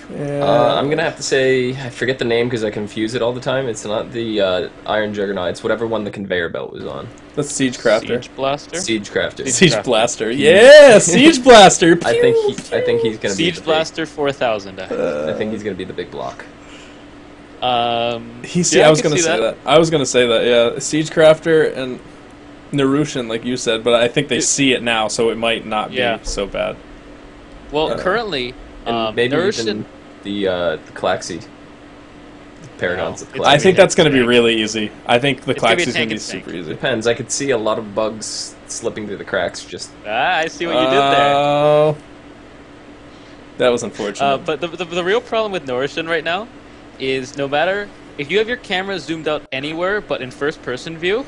I'm gonna have to say I forget the name because I confuse it all the time. It's not the Iron Juggernaut. It's whatever one the conveyor belt was on. That's Siege Crafter. Siege Blaster? Siege Crafter. Siege Crafter. Blaster. Yeah, Siege Blaster. I think he's gonna be Siege the Blaster 4000. I think he's gonna be the big block. I I was can gonna see say that. that. I was gonna say that. Yeah, Siege Crafter and Narushan, like you said, but I think they see it now, so it might not be Yeah. so bad. Well, currently, And maybe Nourishing- even the Klaxi. Paragon's No, the it's I Klaxi. think that's going to be tank. really easy. I think the It's gonna be a Klaxi's going to be tank and super tank. easy. Depends. I could see a lot of bugs slipping through the cracks. Just I see what you did there. Oh, that was unfortunate. But the real problem with Norishan right now is no matter if you have your camera zoomed out anywhere but in first person view,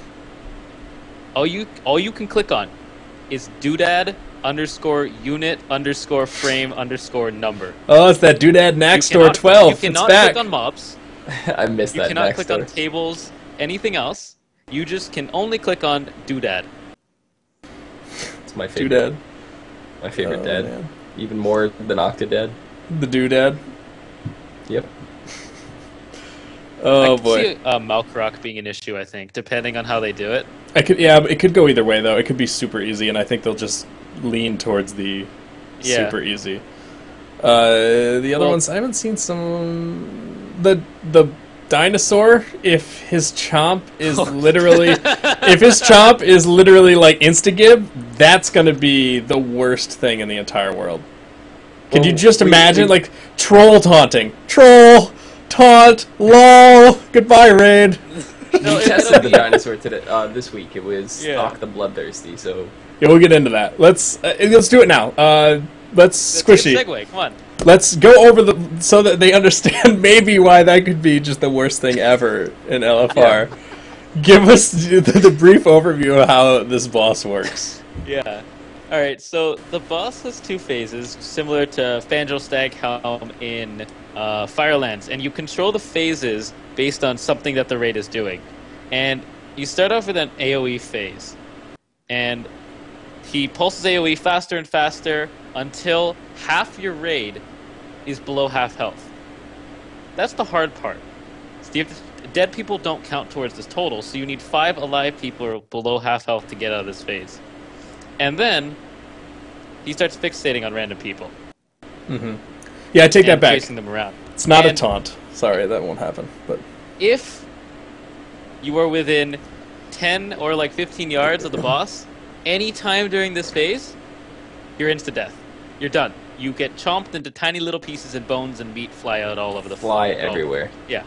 all you can click on is doodad _unit _frame _number. Oh, it's that Doodad Knack Store 12. You It's cannot back. click on mobs. I missed You that. cannot next click door. on tables, anything else. You just can only click on doodad. It's my favorite. Doodad. My favorite Oh, dad. man. Even more than Octodad. The Doodad. Yep. Oh, I could boy. see Malkrok being an issue, I think, depending on how they do it. It could go either way, though. It could be super easy, and I think they'll just lean towards the super easy. The other ones, I haven't seen some... The dinosaur, if his chomp is literally... if his chomp is literally like Instagib, that's going to be the worst thing in the entire world. Could you just imagine, like, troll taunting? Troll! Taunt! LOL! Goodbye, raid! We tested the dinosaur today. This week it was Yeah. Stock the Bloodthirsty. So Yeah, we'll get into that. Let's do it now. Let's Let's get squishy. a segue, come on. Let's go over so that they understand maybe why that could be just the worst thing ever in LFR. Give us the brief overview of how this boss works. Yeah. Alright, so the boss has two phases, similar to Fangel Staghelm in Firelands, and you control the phases based on something that the raid is doing. And you start off with an AoE phase. And he pulses AoE faster and faster until half your raid is below half health. That's the hard part. So dead people don't count towards this total, so you need 5 alive people who are below half health to get out of this phase. And then he starts fixating on random people. Mm-hmm. Yeah, I take that back. Chasing them around. It's not a taunt. Sorry, that won't happen. But if you are within 10 or like 15 yards of the boss, any time during this phase, you're insta-death. You're done. You get chomped into tiny little pieces and bones and meat fly out all over the floor. Fly everywhere. Yeah.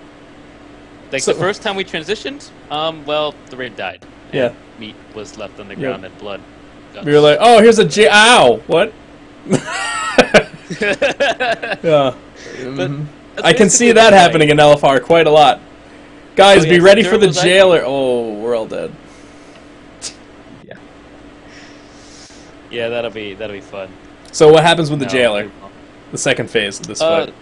Like the first time we transitioned, well, the raid died. Yeah. Meat was left on the ground and blood. We were like, oh, here's a ow! What? Yeah. I can see that happening in LFR quite a lot. Guys, be ready for the jailer. Oh, we're all dead. Yeah. Yeah, that'll be fun. So what happens with the jailer? The second phase of this fight.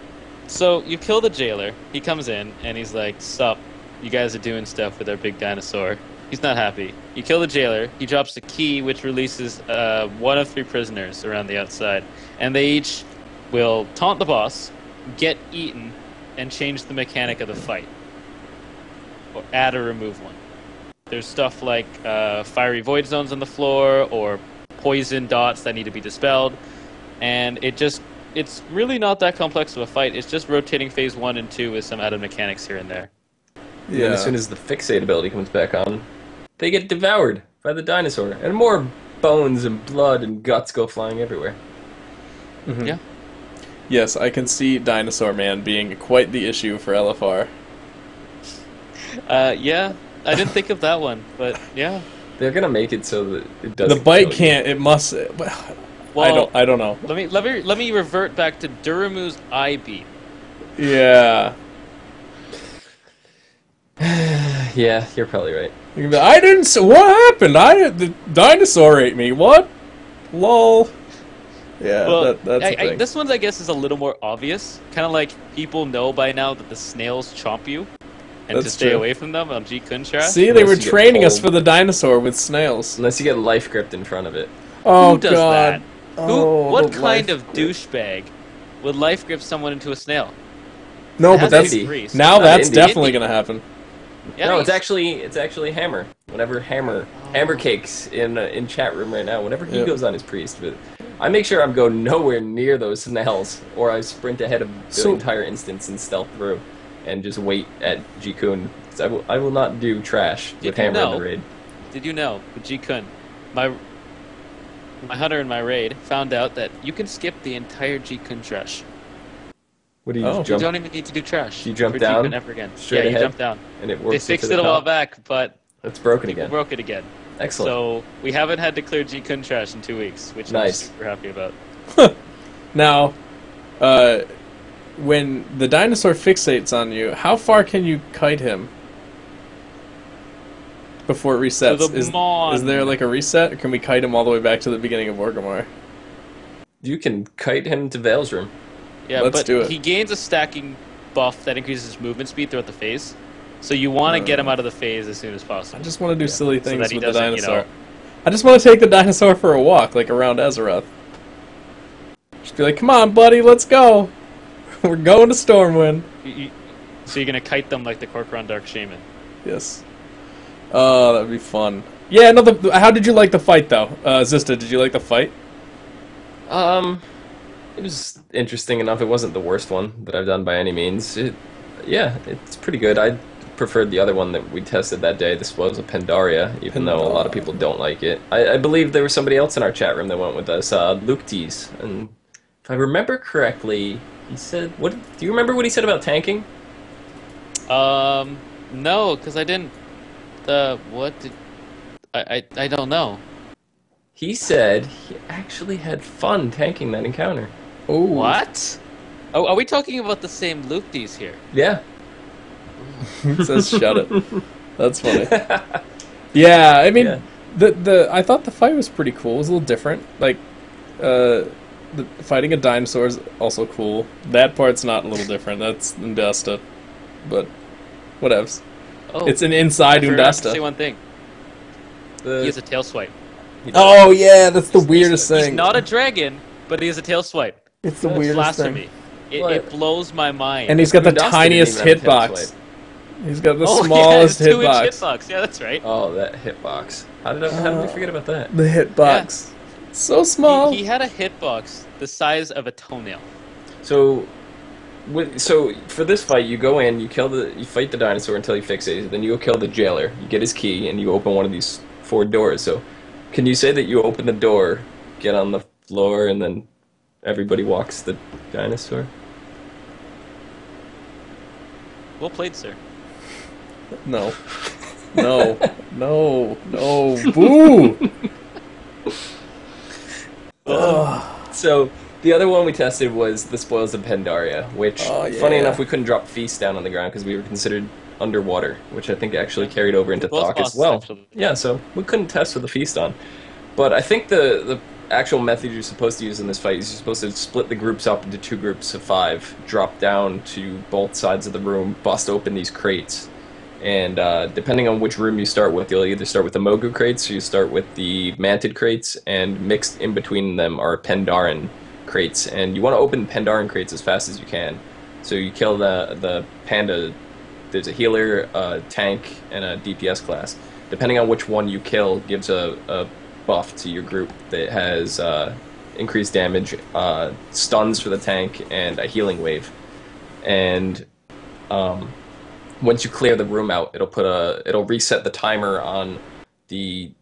So you kill the jailer. He comes in and he's like, "Sup, you guys are doing stuff with our big dinosaur." He's not happy. You kill the jailer. He drops the key, which releases 1 of 3 prisoners around the outside, and they each will taunt the boss, get eaten, and change the mechanic of the fight, or add or remove one. There's stuff like fiery void zones on the floor, or poison dots that need to be dispelled, and it's really not that complex of a fight. It's just rotating phase 1 and 2 with some added mechanics here and there. Yeah. And as soon as the fixate ability comes back on, they get devoured by the dinosaur, and more bones and blood and guts go flying everywhere. Mm-hmm. Yeah. Yes, I can see Dinosaur Man being quite the issue for LFR. Yeah, I didn't think of that one, but yeah. They're gonna make it so that it doesn't. The bite can't. It must. Well, I don't know. Let me revert back to Duramu's eye beam. Yeah. Yeah, you're probably right. I didn't. What happened? The dinosaur ate me. What? Lol. Yeah, well, that's the thing. this one, I guess, is a little more obvious. Kind of like people know by now that the snails chomp you, and That's to stay true. away from them on G Kuntra. See, they were training us for the dinosaur with snails. Unless you get life gripped in front of it. Oh, Who does God. that? Oh, what the kind life of douchebag would life grip someone into a snail? No, It but has that's to be Greece. now Not that's indie. definitely going to happen. Yeah, No, it's actually Hammer. Whenever Hammer Cakes in chat room right now. Whenever he goes on his priest, but I make sure I'm going nowhere near those snails, or I sprint ahead of the entire instance and stealth through, and just wait at G-Kun. I will not do trash with Hammer in the raid. Did you know, with G-Kun, my hunter in my raid found out that you can skip the entire G-Kun trash. What do you You jump? don't even need to do trash. You jump for down? G-Kun ever again. Straight you ahead? jump down. And it They works fixed to it the a while top. back, but It's broken people again. broke it again. Excellent. So we haven't had to clear G-Kun trash in 2 weeks, which Nice. I'm super happy about. Now, when the dinosaur fixates on you, how far can you kite him before it resets? To the Mon. Is there like a reset, or can we kite him all the way back to the beginning of Orgrimmar? You can kite him to Vale's room. Yeah, Let's but do it. he gains a stacking buff that increases his movement speed throughout the phase. So you want to get him out of the phase as soon as possible. I just want to do silly things that he with the doesn't, dinosaur. I just want to take the dinosaur for a walk, like around Azeroth. Just be like, come on, buddy, let's go. We're going to Stormwind. So you're going to kite them like the Corcoran Dark Shaman. Yes. Oh, that'd be fun. Yeah, no. How did you like the fight, though? Zista, did you like the fight? It was interesting enough. It wasn't the worst one that I've done by any means. Yeah, it's pretty good. I preferred the other one that we tested that day. This was a Pandaria, even though a lot of people don't like it. I believe there was somebody else in our chat room that went with us, Luke Tees. And if I remember correctly, he said, "What? Do you remember what he said about tanking?" No, because I didn't. What did I don't know. He said he actually had fun tanking that encounter. Oh, What? Oh, are we talking about the same Lukties here? Yeah. It says shut it. That's funny. Yeah, I mean, I thought the fight was pretty cool. It was a little different. Like, fighting a dinosaur is also cool. That part's not a little different. That's Undasta, but whatevs. Oh, It's an inside I forgot to Undasta. say one thing. He has a tail swipe. He does. Oh yeah, that's the He's weirdest He's thing. not a dragon, but he has a tail swipe. It's the That's weirdest Blasphemy. thing. It blows my mind. And he's got the Gundust tiniest didn't even have a tail hitbox. swipe. He's got the oh, smallest yeah, 2-inch hitbox. hitbox. Yeah, that's right. Oh, that hitbox. How did we forget about that? The hitbox. So small. He had a hitbox the size of a toenail. So, so for this fight, you go in, you fight the dinosaur until he fixates. Then you go kill the jailer. You get his key, and you open one of these 4 doors. So, can you say that you open the door, get on the floor, and then everybody walks the dinosaur? Well played, sir. No. No. No. No. Boo! So the other one we tested was the Spoils of Pandaria, which, funny enough, we couldn't drop Feast down on the ground because we were considered underwater, which I think actually carried over into Both Thok as bosses, well. actually. Yeah, so we couldn't test with the Feast on. But I think the actual method you're supposed to use in this fight is you're supposed to split the groups up into 2 groups of 5, drop down to both sides of the room, bust open these crates. And depending on which room you start with, you'll either start with the Mogu crates, or you start with the Mantid crates, and mixed in between them are Pandaran crates. And you want to open Pandaran crates as fast as you can. So you kill the panda. There's a healer, a tank, and a DPS class. Depending on which one you kill, gives a buff to your group that has increased damage, stuns for the tank, and a healing wave. And once you clear the room out, it'll reset the timer on the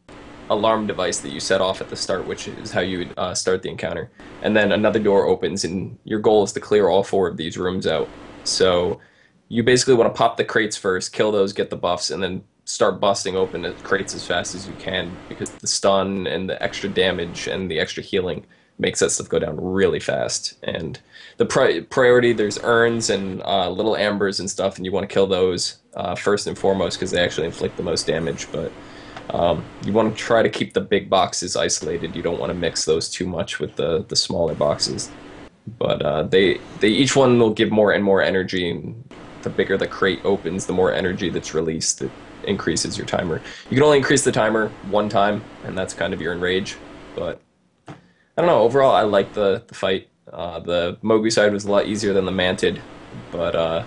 alarm device that you set off at the start, which is how you would start the encounter. And then another door opens, and your goal is to clear all 4 of these rooms out. So you basically want to pop the crates first, kill those, get the buffs, and then start busting open the crates as fast as you can, because the stun and the extra damage and the extra healing makes that stuff go down really fast. And the priority, there's urns and little ambers and stuff, and you want to kill those first and foremost because they actually inflict the most damage. But you want to try to keep the big boxes isolated. You don't want to mix those too much with the smaller boxes. But they each one will give more and more energy, and the bigger the crate opens, the more energy that's released. It increases your timer. You can only increase the timer 1 time, and that's kind of your enrage. But I don't know. Overall, I like the fight. The Mogu side was a lot easier than the Mantid, but I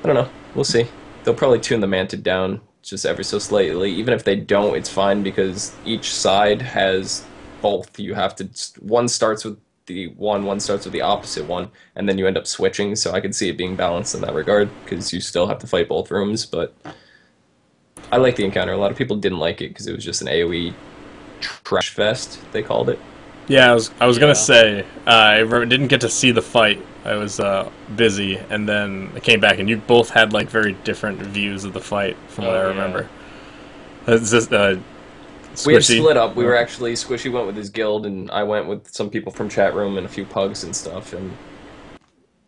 don't know. We'll see. They'll probably tune the Mantid down just ever so slightly. Even if they don't, it's fine because each side has both. You have to one starts with the one starts with the opposite one, and then you end up switching. So I could see it being balanced in that regard because you still have to fight both rooms. But I like the encounter. A lot of people didn't like it because it was just an AOE trash fest, they called it. Yeah, I was gonna say I didn't get to see the fight. I was busy, and then I came back, and you both had like very different views of the fight, from what I remember. It's just Squishy. We had split up. We were actually Squishy went with his guild, and I went with some people from chat room and a few pugs and stuff. And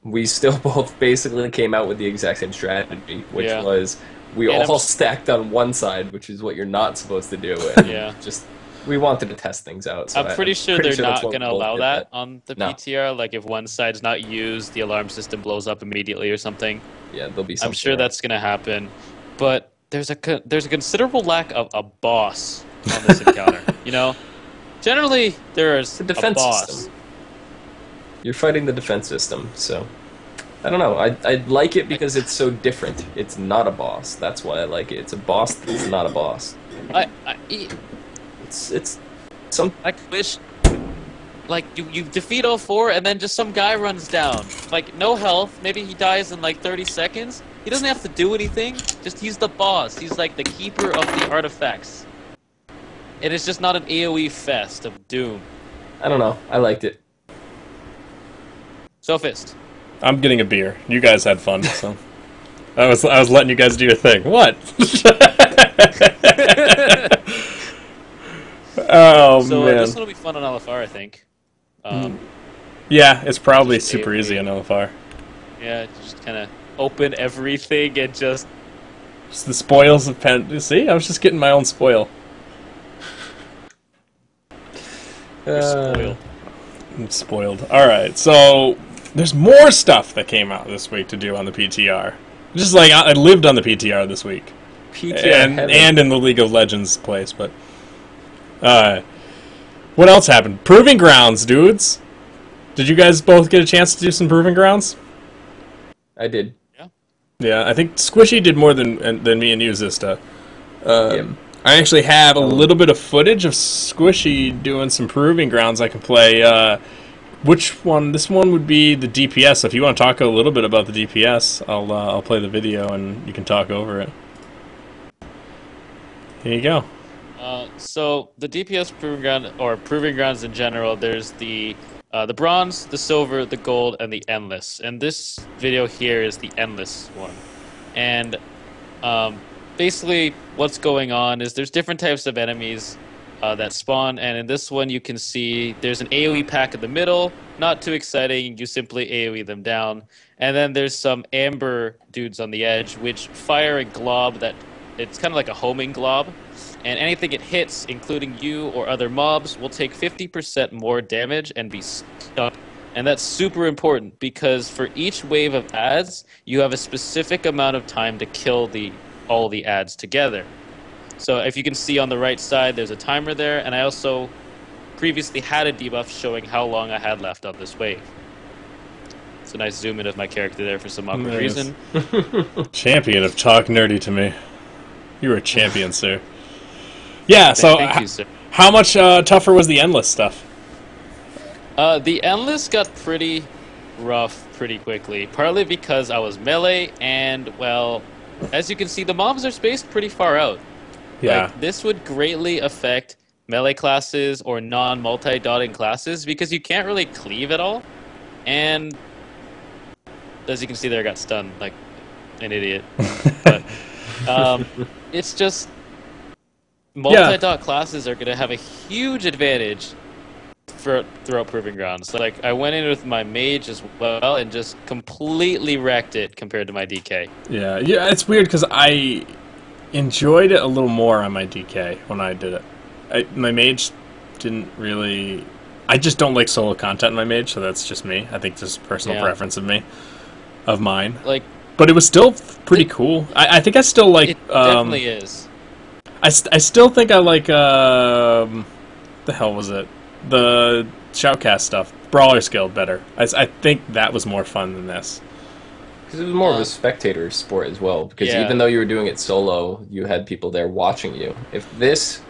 we still both basically came out with the exact same strategy, which was we all stacked on one side, which is what you're not supposed to do. And just we wanted to test things out. So I'm pretty sure they're not going to allow that that on the PTR. Like, if one side's not used, the alarm system blows up immediately or something. Yeah, there'll be something. I'm sure that's going to happen. But there's a considerable lack of a boss on this encounter. You know? Generally, there's the defense a boss. system. You're fighting the defense system, so... I don't know. I like it because it's so different. It's not a boss. That's why I like it. It's a boss that's not a boss. It's some. I wish, like, you defeat all 4 and then just some guy runs down. Like, no health. Maybe he dies in like 30 seconds. He doesn't have to do anything. Just he's the boss. He's like the keeper of the artifacts. And it's just not an AoE fest of doom. I don't know. I liked it. Sophist. I'm getting a beer. You guys had fun, so I was letting you guys do your thing. What? Oh so, man. this one will be fun on LFR, I think. Yeah, it's probably just super easy on LFR. Yeah, just kind of open everything and just the spoils of Pen. See, I was just getting my own spoil. spoil. I'm spoiled. All right, so there's more stuff that came out this week to do on the PTR. Just like I lived on the PTR this week, PTR and in the League of Legends place. But Uh, what else happened? Proving Grounds, dudes. Did you guys both get a chance to do some Proving Grounds? I did. Yeah. Yeah, I think Squishy did more than me and you, Zista. Yep. I actually have a little bit of footage of Squishy doing some Proving Grounds I can play. Which one? This one would be the DPS. So if you want to talk a little bit about the DPS, I'll play the video and you can talk over it. Here you go. So the DPS proving ground or proving grounds in general, there's the bronze, the silver, the gold, and the endless. And this video here is the endless one. And basically, what's going on is there's different types of enemies that spawn, and in this one you can see there's an AoE pack in the middle. Not too exciting. You simply AoE them down, and then there's some amber dudes on the edge, which fire a glob that it's kind of like a homing glob. And anything it hits, including you or other mobs, will take 50% more damage and be stuck. And that's super important because for each wave of ads, you have a specific amount of time to kill all the ads together. So if you can see on the right side, there's a timer there, and I also previously had a debuff showing how long I had left on this wave. It's a nice zoom in of my character there for some awkward reason. Champion of talk nerdy to me. You're a champion, sir. Yeah, so Thank you, sir. How much tougher was the endless stuff? The endless got pretty rough pretty quickly, partly because I was melee, and, well, as you can see, the mobs are spaced pretty far out. Yeah. Like, this would greatly affect melee classes or non-multi-dotting classes because you can't really cleave at all. And as you can see there, I got stunned like an idiot. But it's just multi-dot classes are going to have a huge advantage throughout Proving Grounds. So, like, I went in with my mage as well and just completely wrecked it compared to my DK. Yeah, it's weird because I enjoyed it a little more on my DK when I did it. My mage didn't really... I just don't like solo content in my mage, so that's just me. I think this is personal preference of mine. Like, but it was still pretty cool. I think I still like... It definitely is. I still think I like... the hell was it? The Shoutcast stuff. Brawler's Guild better. I think that was more fun than this. Because it was more of a spectator sport as well. Because even though you were doing it solo, you had people there watching you. If this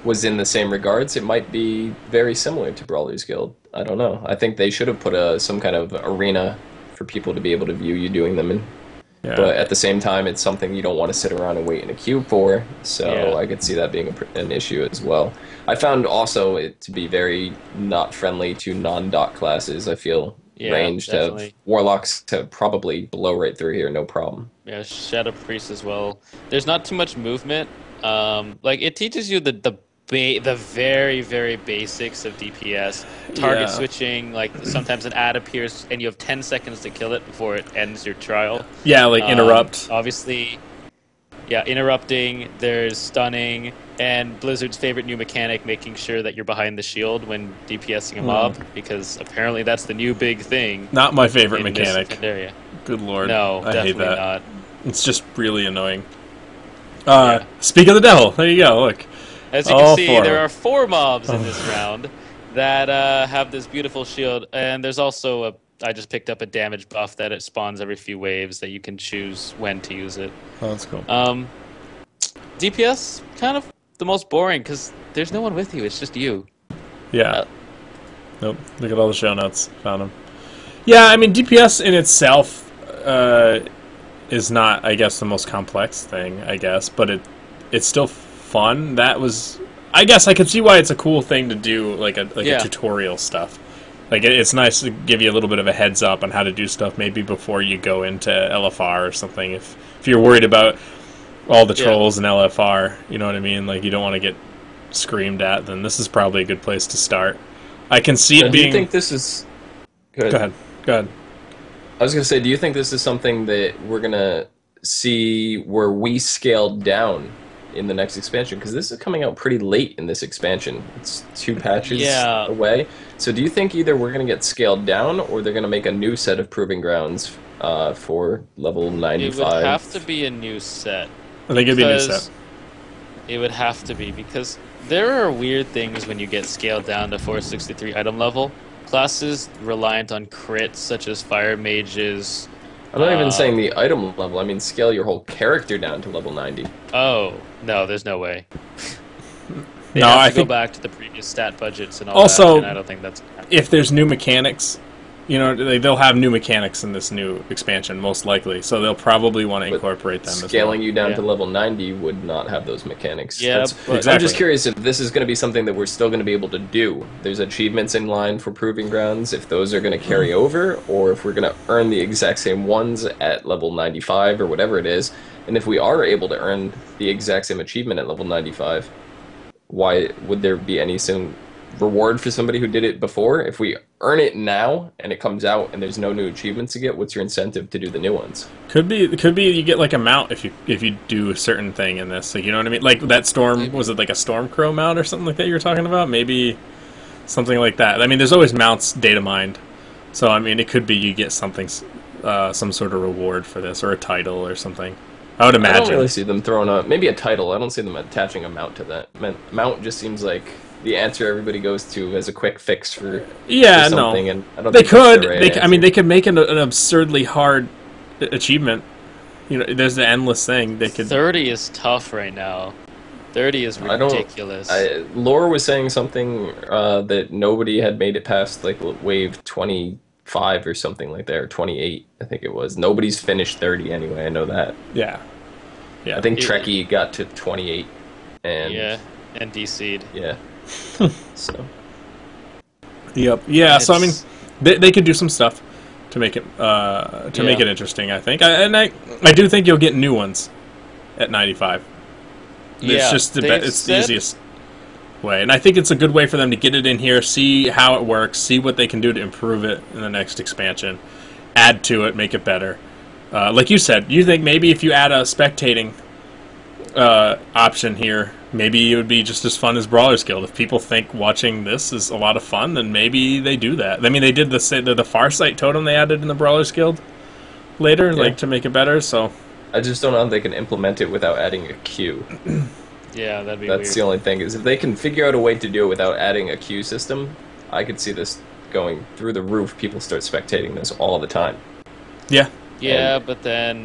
was in the same regards, it might be very similar to Brawler's Guild. I don't know. I think they should have put some kind of arena for people to be able to view you doing them in. Yeah. But at the same time, it's something you don't want to sit around and wait in a queue for, so I could see that being an issue as well. I found also it to be very not friendly to non-dot classes. I feel ranged have warlocks to probably blow right through here, no problem. Yeah, Shadow Priest as well. There's not too much movement. Like, it teaches you the very, very basics of DPS. Target switching, like sometimes an ad appears and you have 10 seconds to kill it before it ends your trial. Yeah, like interrupt. Obviously, interrupting, there's stunning, and Blizzard's favorite new mechanic, making sure that you're behind the shield when DPSing a mob, because apparently that's the new big thing. Not my favorite mechanic. Good lord. No, I hate that. Not. It's just really annoying. Speak of the devil. There you go, look. As you can see, there are 4 mobs in this round that have this beautiful shield, and there's also I just picked up a damage buff that it spawns every few waves that you can choose when to use it. Oh, that's cool. DPS, kind of the most boring, because there's no one with you, it's just you. Yeah. Nope, look at all the show notes. Found them. Yeah, I mean, DPS in itself is not, I guess, the most complex thing, I guess, but it's still fun. That was, I guess I could see why it's a cool thing to do, like a tutorial stuff. Like, it's nice to give you a little bit of a heads up on how to do stuff maybe before you go into LFR or something. If you're worried about all the trolls in LFR, you know what I mean? Like, you don't want to get screamed at, then this is probably a good place to start. I can see it being... Do you think this is... Go ahead. I was going to say, do you think this is something that we're going to see where we scaled down in the next expansion? Because this is coming out pretty late in this expansion. It's 2 patches away. So do you think either we're going to get scaled down or they're going to make a new set of Proving Grounds for level 95? It would have to be a new set. I think it'd be a new set. It would have to be, because There are weird things when you get scaled down to 463 item level. Classes reliant on crits, such as fire mages. I'm not even saying the item level. I mean, scale your whole character down to level 90. Oh, no, there's no way. They No, have I to go think back to the previous stat budgets and all also, that, and I don't think that's... if there's new mechanics, you know, they'll have new mechanics in this new expansion, most likely. So they'll probably want to But incorporate them as well. Scaling you down Yeah. to level 90 would not have those mechanics. Yeah, but- Exactly. I'm just curious if this is going to be something that we're still going to be able to do. There's achievements in line for Proving Grounds, if those are going to carry over, or if we're going to earn the exact same ones at level 95 or whatever it is. And if we are able to earn the exact same achievement at level 95, why would there be any reward for somebody who did it before? If we earn it now and it comes out and there's no new achievements to get, what's your incentive to do the new ones? Could be you get like a mount if you do a certain thing in this. Like, you know what I mean? Like that storm, was it like a Storm Crow mount or something like that you were talking about? Maybe something like that. I mean, there's always mounts data mined. So I mean, it could be you get something some sort of reward for this, or a title or something. I would I imagine. don't really see them throwing maybe a title. I don't see them attaching a mount to that. Mount just seems like the answer everybody goes to as a quick fix for Yeah, something, no. and I don't They think that's could. the right I mean, answer. they could make an absurdly hard achievement. You know, there's the endless thing. They could. 30 is tough right now. 30 is I don't- ridiculous. Lore was saying something that nobody had made it past like wave 25 or something like that, or 28, I think it was. Nobody's finished 30 anyway. I know that. Yeah. Yeah. I think It- Trekkie got to 28, and Yeah, and DC'd. yeah. So Yep. Yeah. So I mean, It's- they could do some stuff to make it make it interesting. I think, I do think you'll get new ones at 95. It's Yeah, just they've it's the said- easiest way, and I think it's a good way for them to get it in here, see how it works, see what they can do to improve it in the next expansion, add to it, make it better. Like you said, you think maybe if you add a spectating option here, maybe it would be just as fun as Brawler's Guild. If people think watching this is a lot of fun, then maybe they do that. I mean, they did the Farsight totem they added in the Brawler's Guild later, Yeah. like to make it better. So I just don't know how they can implement it without adding a queue. Yeah, that'd be That's weird. the only thing, is if they can figure out a way to do it without adding a queue system, I could see this going through the roof. People start spectating this all the time. yeah, Yeah, but then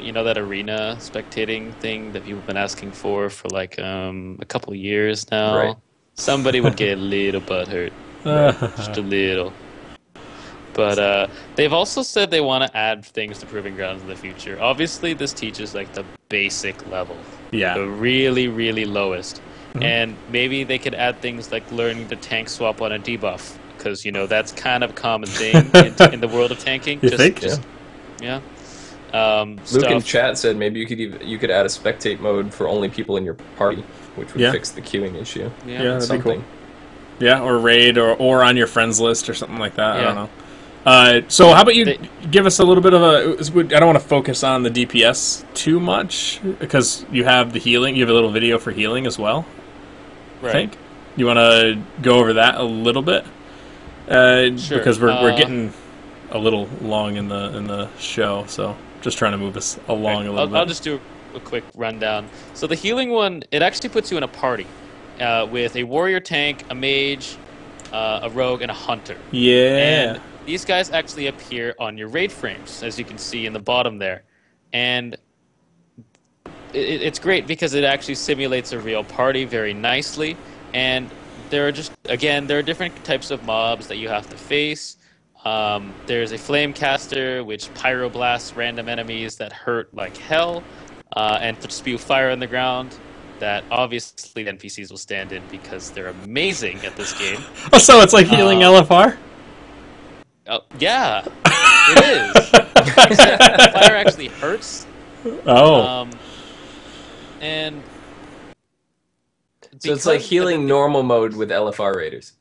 you know that arena spectating thing that people have been asking for like a couple of years now. Right. Somebody would get a little butthurt, just a little. But they've also said they want to add things to Proving Grounds in the future. Obviously, this teaches like the basic level, the yeah, really, really lowest, and maybe they could add things like learning to tank swap on a debuff, because you know that's kind of a common thing in the world of tanking. You think? Yeah. Luke in chat said maybe you could add a spectate mode for only people in your party, which would Yeah. fix the queuing issue. Yeah. Yeah, that'd be cool. Something. Yeah, or raid, or on your friends list or something like that. I Yeah. don't know. So how about you They- give us a little bit of I don't want to focus on the DPS too much, because you have the healing. You have a little video for healing as well. I Right. think you want to go over that a little bit, Sure. because we're getting a little long in the show. So just trying to move us along a little bit. I'll just do a quick rundown. So the healing one, it actually puts you in a party with a warrior tank, a mage, a rogue, and a hunter. Yeah. And these guys actually appear on your raid frames, as you can see in the bottom there. And it's great because it actually simulates a real party very nicely. And there are different types of mobs that you have to face. There's a flame caster, which pyroblasts random enemies that hurt like hell, and to spew fire on the ground. That obviously the NPCs will stand in because they're amazing at this game. Oh, so it's like healing LFR. Oh, yeah, it is. Except fire actually hurts. Oh, And So it's like because- healing normal mode with LFR raiders.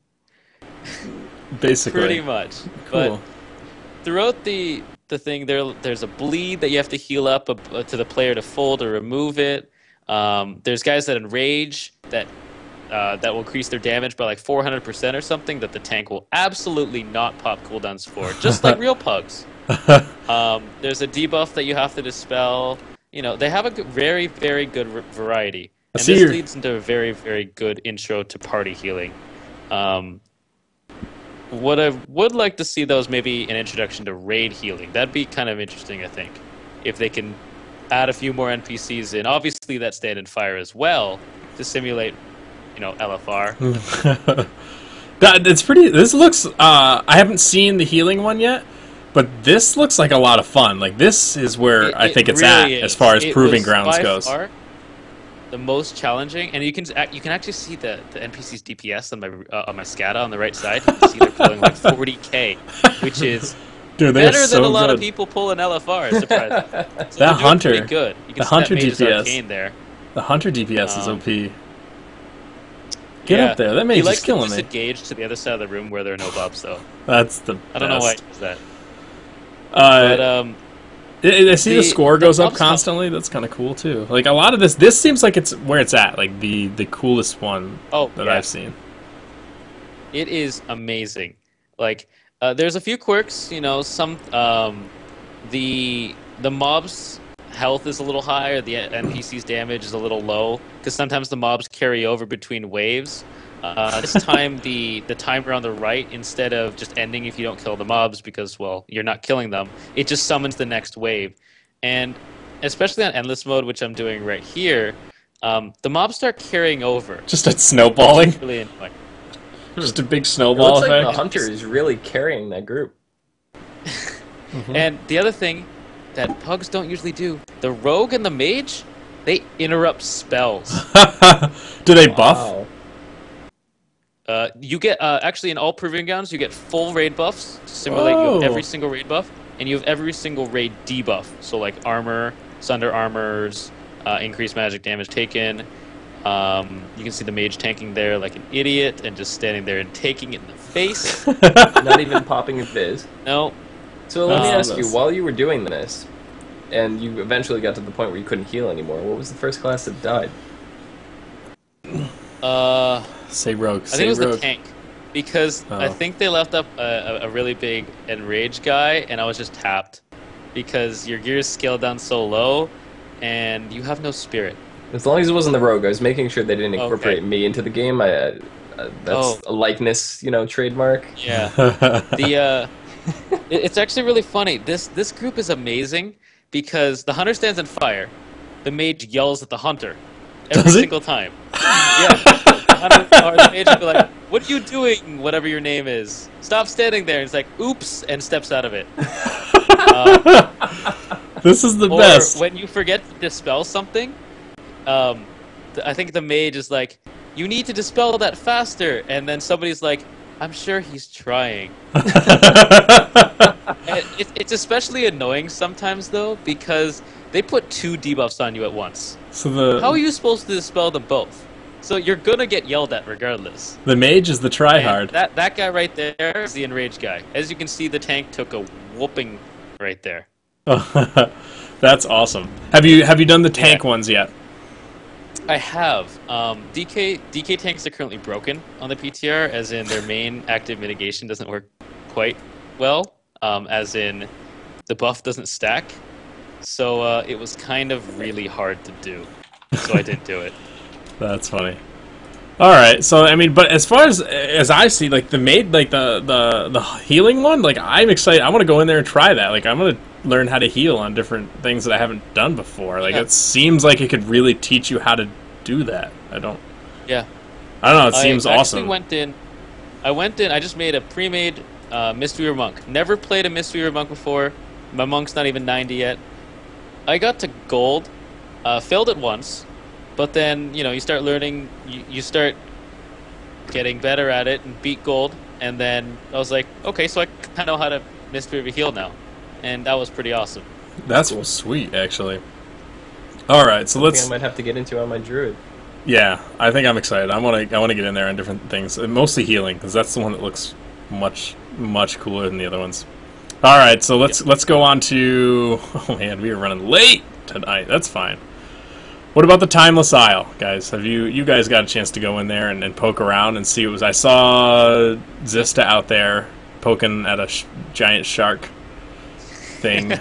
basically. pretty much. Cool. But throughout the thing, there's a bleed that you have to heal up to the player to full to remove it. There's guys that enrage that will increase their damage by like 400% or something that the tank will absolutely not pop cooldowns for, just like real pugs. There's a debuff that you have to dispel. You know, they have a very, very good variety. I And see this your- leads into a very, very good intro to party healing. What I would like to see, though, is maybe an introduction to raid healing. That'd be kind of interesting, I think, if they can add a few more NPCs in. Obviously, that stand and fire as well to simulate, LFR. It's pretty. This looks. I haven't seen the healing one yet, but this looks like a lot of fun. Like this is where I think it's really at as is. far as It proving was grounds by goes. far the most challenging, and you can actually see the NPC's DPS on my SCADA on the right side. You can see they're pulling like 40k, which is Dude, they're better so than a lot good. of people pull an LFR. Surprisingly, so That they're doing hunter, pretty good. You can the see hunter that Mage's DPS. arcane there. The hunter DPS is Um, OP. Get up there. That he mage is likes killing to me. disengage to the other side of the room where there are no buffs, though. That's the I don't know why he best. does that. Uh, But I see the score the goes up mobs- constantly. That's kind of cool too. Like a lot of this seems like it's where it's at. Like the coolest one that yeah. I've seen. It is amazing. Like, there's a few quirks, some the mobs' health is a little high, or the NPC's damage is a little low, because sometimes the mobs carry over between waves. This time, the timer on the right, instead of just ending if you don't kill the mobs, because, well, you're not killing them, it just summons the next wave. And especially on Endless Mode, which I'm doing right here, the mobs start carrying over. Just a snowballing. It's really annoying. Just a big It snowball looks like effect. the hunter is really carrying that group. And the other thing that pugs don't usually do, the rogue and the mage, they interrupt spells. Do they buff? Wow. You get, actually in all Proving Grounds, you get full raid buffs to simulate you have Whoa. every single raid buff, and you have every single raid debuff. So like armor, sunder armors, increased magic damage taken. You can see the mage tanking there like an idiot and just standing there and taking it in the face. Not even popping a viz. No. So let me Awesome. ask you, while you were doing this, and you eventually got to the point where you couldn't heal anymore, what was the first class that died? Say rogue. I think it was the tank, because I Oh. think they left up a really big enraged guy, and I was just tapped because your gear is scaled down so low, and you have no spirit. As long as it wasn't the rogue, I was making sure they didn't Okay. incorporate me into the game. That's a likeness, trademark. Yeah, it's actually really funny. This group is amazing because the hunter stands on fire, the mage yells at the hunter every Does he? single time. Yeah, the hunter or the mage will be like, "What are you doing? Whatever your name is, stop standing there." And it's like, "Oops," and steps out of it. This is the Or best. when you forget to dispel something, I think the mage is like, "You need to dispel that faster," and then somebody's like, "I'm sure he's trying." And it's especially annoying sometimes, though, because they put 2 debuffs on you at once. So How are you supposed to dispel them both? So you're gonna get yelled at regardless. the mage is the And tryhard. that guy right there is the enraged guy. As you can see, the tank took a whooping right there. That's awesome. Have you done the tank ones yet? I have. DK tanks are currently broken on the PTR, as in their main active mitigation doesn't work quite well, as in the buff doesn't stack. So it was kind of really hard to do. So I didn't do it. That's funny. All right, so I mean, but as far as I see, like the healing one, like I'm excited. I want to go in there and try that. Like I'm gonna learn how to heal on different things that I haven't done before. Like Yeah. it seems like it could really teach you how to do that. Yeah. I don't know. It seems I awesome. I went in. I just made a pre-made Mistweaver Monk. Never played a Mistweaver Monk before. My monk's not even 90 yet. I got to gold. Failed it once, but then you start learning. You start getting better at it and beat gold. And then I was like, okay, so I kind of know how to Mistweaver heal now, and that was pretty awesome. That's sweet, actually. All right, so I think let's. I might have to get into on my druid. Yeah, I think I'm excited. I want to get in there on different things, mostly healing, because that's the one that looks much cooler than the other ones. All right, so let's go on to. Oh man, we are running late tonight. That's fine. What about the Timeless Isle, guys? Have you guys got a chance to go in there and poke around and see what was? I saw Zista out there poking at a giant shark thing.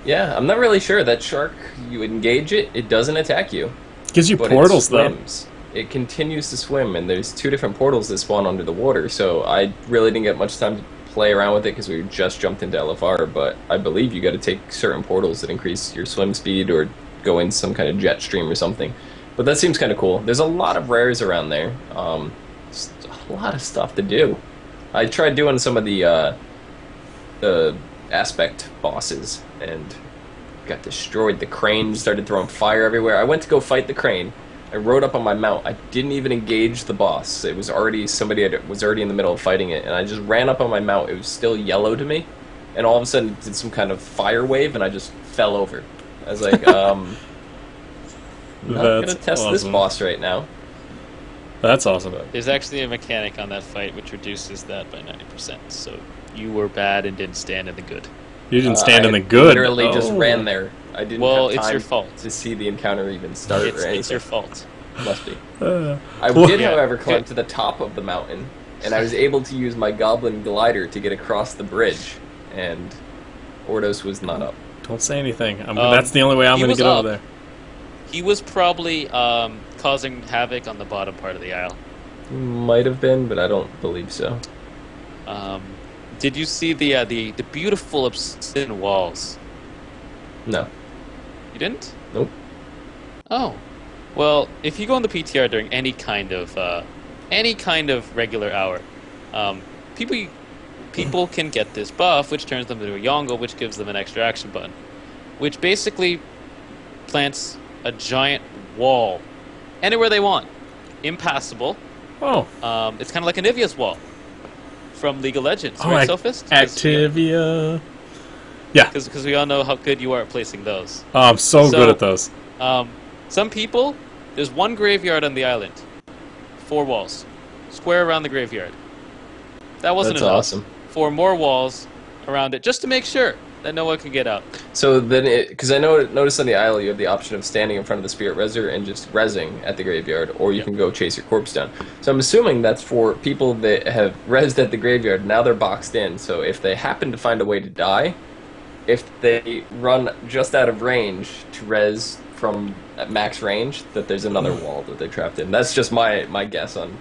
Yeah, I'm not really sure. That shark, you engage it, it doesn't attack you. Gives you but portals, it though. swims. It continues to swim, and there's 2 different portals that spawn under the water. So I really didn't get much time to play around with it because we just jumped into LFR. But I believe you got to take certain portals that increase your swim speed or go in some kind of jet stream or something. But that seems kind of cool. There's a lot of rares around there. Just a lot of stuff to do. I tried doing some of the aspect bosses and got destroyed. The crane started throwing fire everywhere. I went to go fight the crane. I rode up on my mount. I didn't even engage the boss. It was already was already in the middle of fighting it, and I just ran up on my mount. It was still yellow to me, and all of a sudden it did some kind of fire wave, and I just fell over. I was like, not gonna test this boss right now. That's awesome. There's actually a mechanic on that fight which reduces that by 90%. So you were bad and didn't stand in the good. You didn't stand in I the good. Literally just ran there. I didn't Well, have time it's your fault. to see the encounter even start or anything. It's your fault. Must be. Uh, I well, did, yeah. however, climb to the top of the mountain, and I was able to use my goblin glider to get across the bridge, and Ordos was not up. don't say anything. That's the only way I'm he going to was get up. over there. He was probably causing havoc on the bottom part of the isle. Might have been, but I don't believe so. Did you see the beautiful obsidian walls? No. You didn't? Nope. Oh, well, if you go on the PTR during any kind of regular hour, people can get this buff, which turns them into a Yongle, which gives them an extra action button, which basically plants a giant wall anywhere they want, impassable. Oh. It's kind of like a Nivea's wall from League of Legends, Oh, right, Sophist? Activia. Yeah. Because we all know how good you are at placing those. Oh, I'm so good at those. Some people, there's one graveyard on the island, 4 walls, square around the graveyard. That wasn't That's enough. awesome. 4 more walls around it, just to make sure that no one can get out. So then, because I noticed on the isle you have the option of standing in front of the spirit reser and just rezzing at the graveyard, or you can go chase your corpse down. So I'm assuming that's for people that have rezzed at the graveyard. Now they're boxed in. So if they happen to find a way to die, if they run just out of range to res from at max range, that there's another wall that they're trapped in. That's just my guess on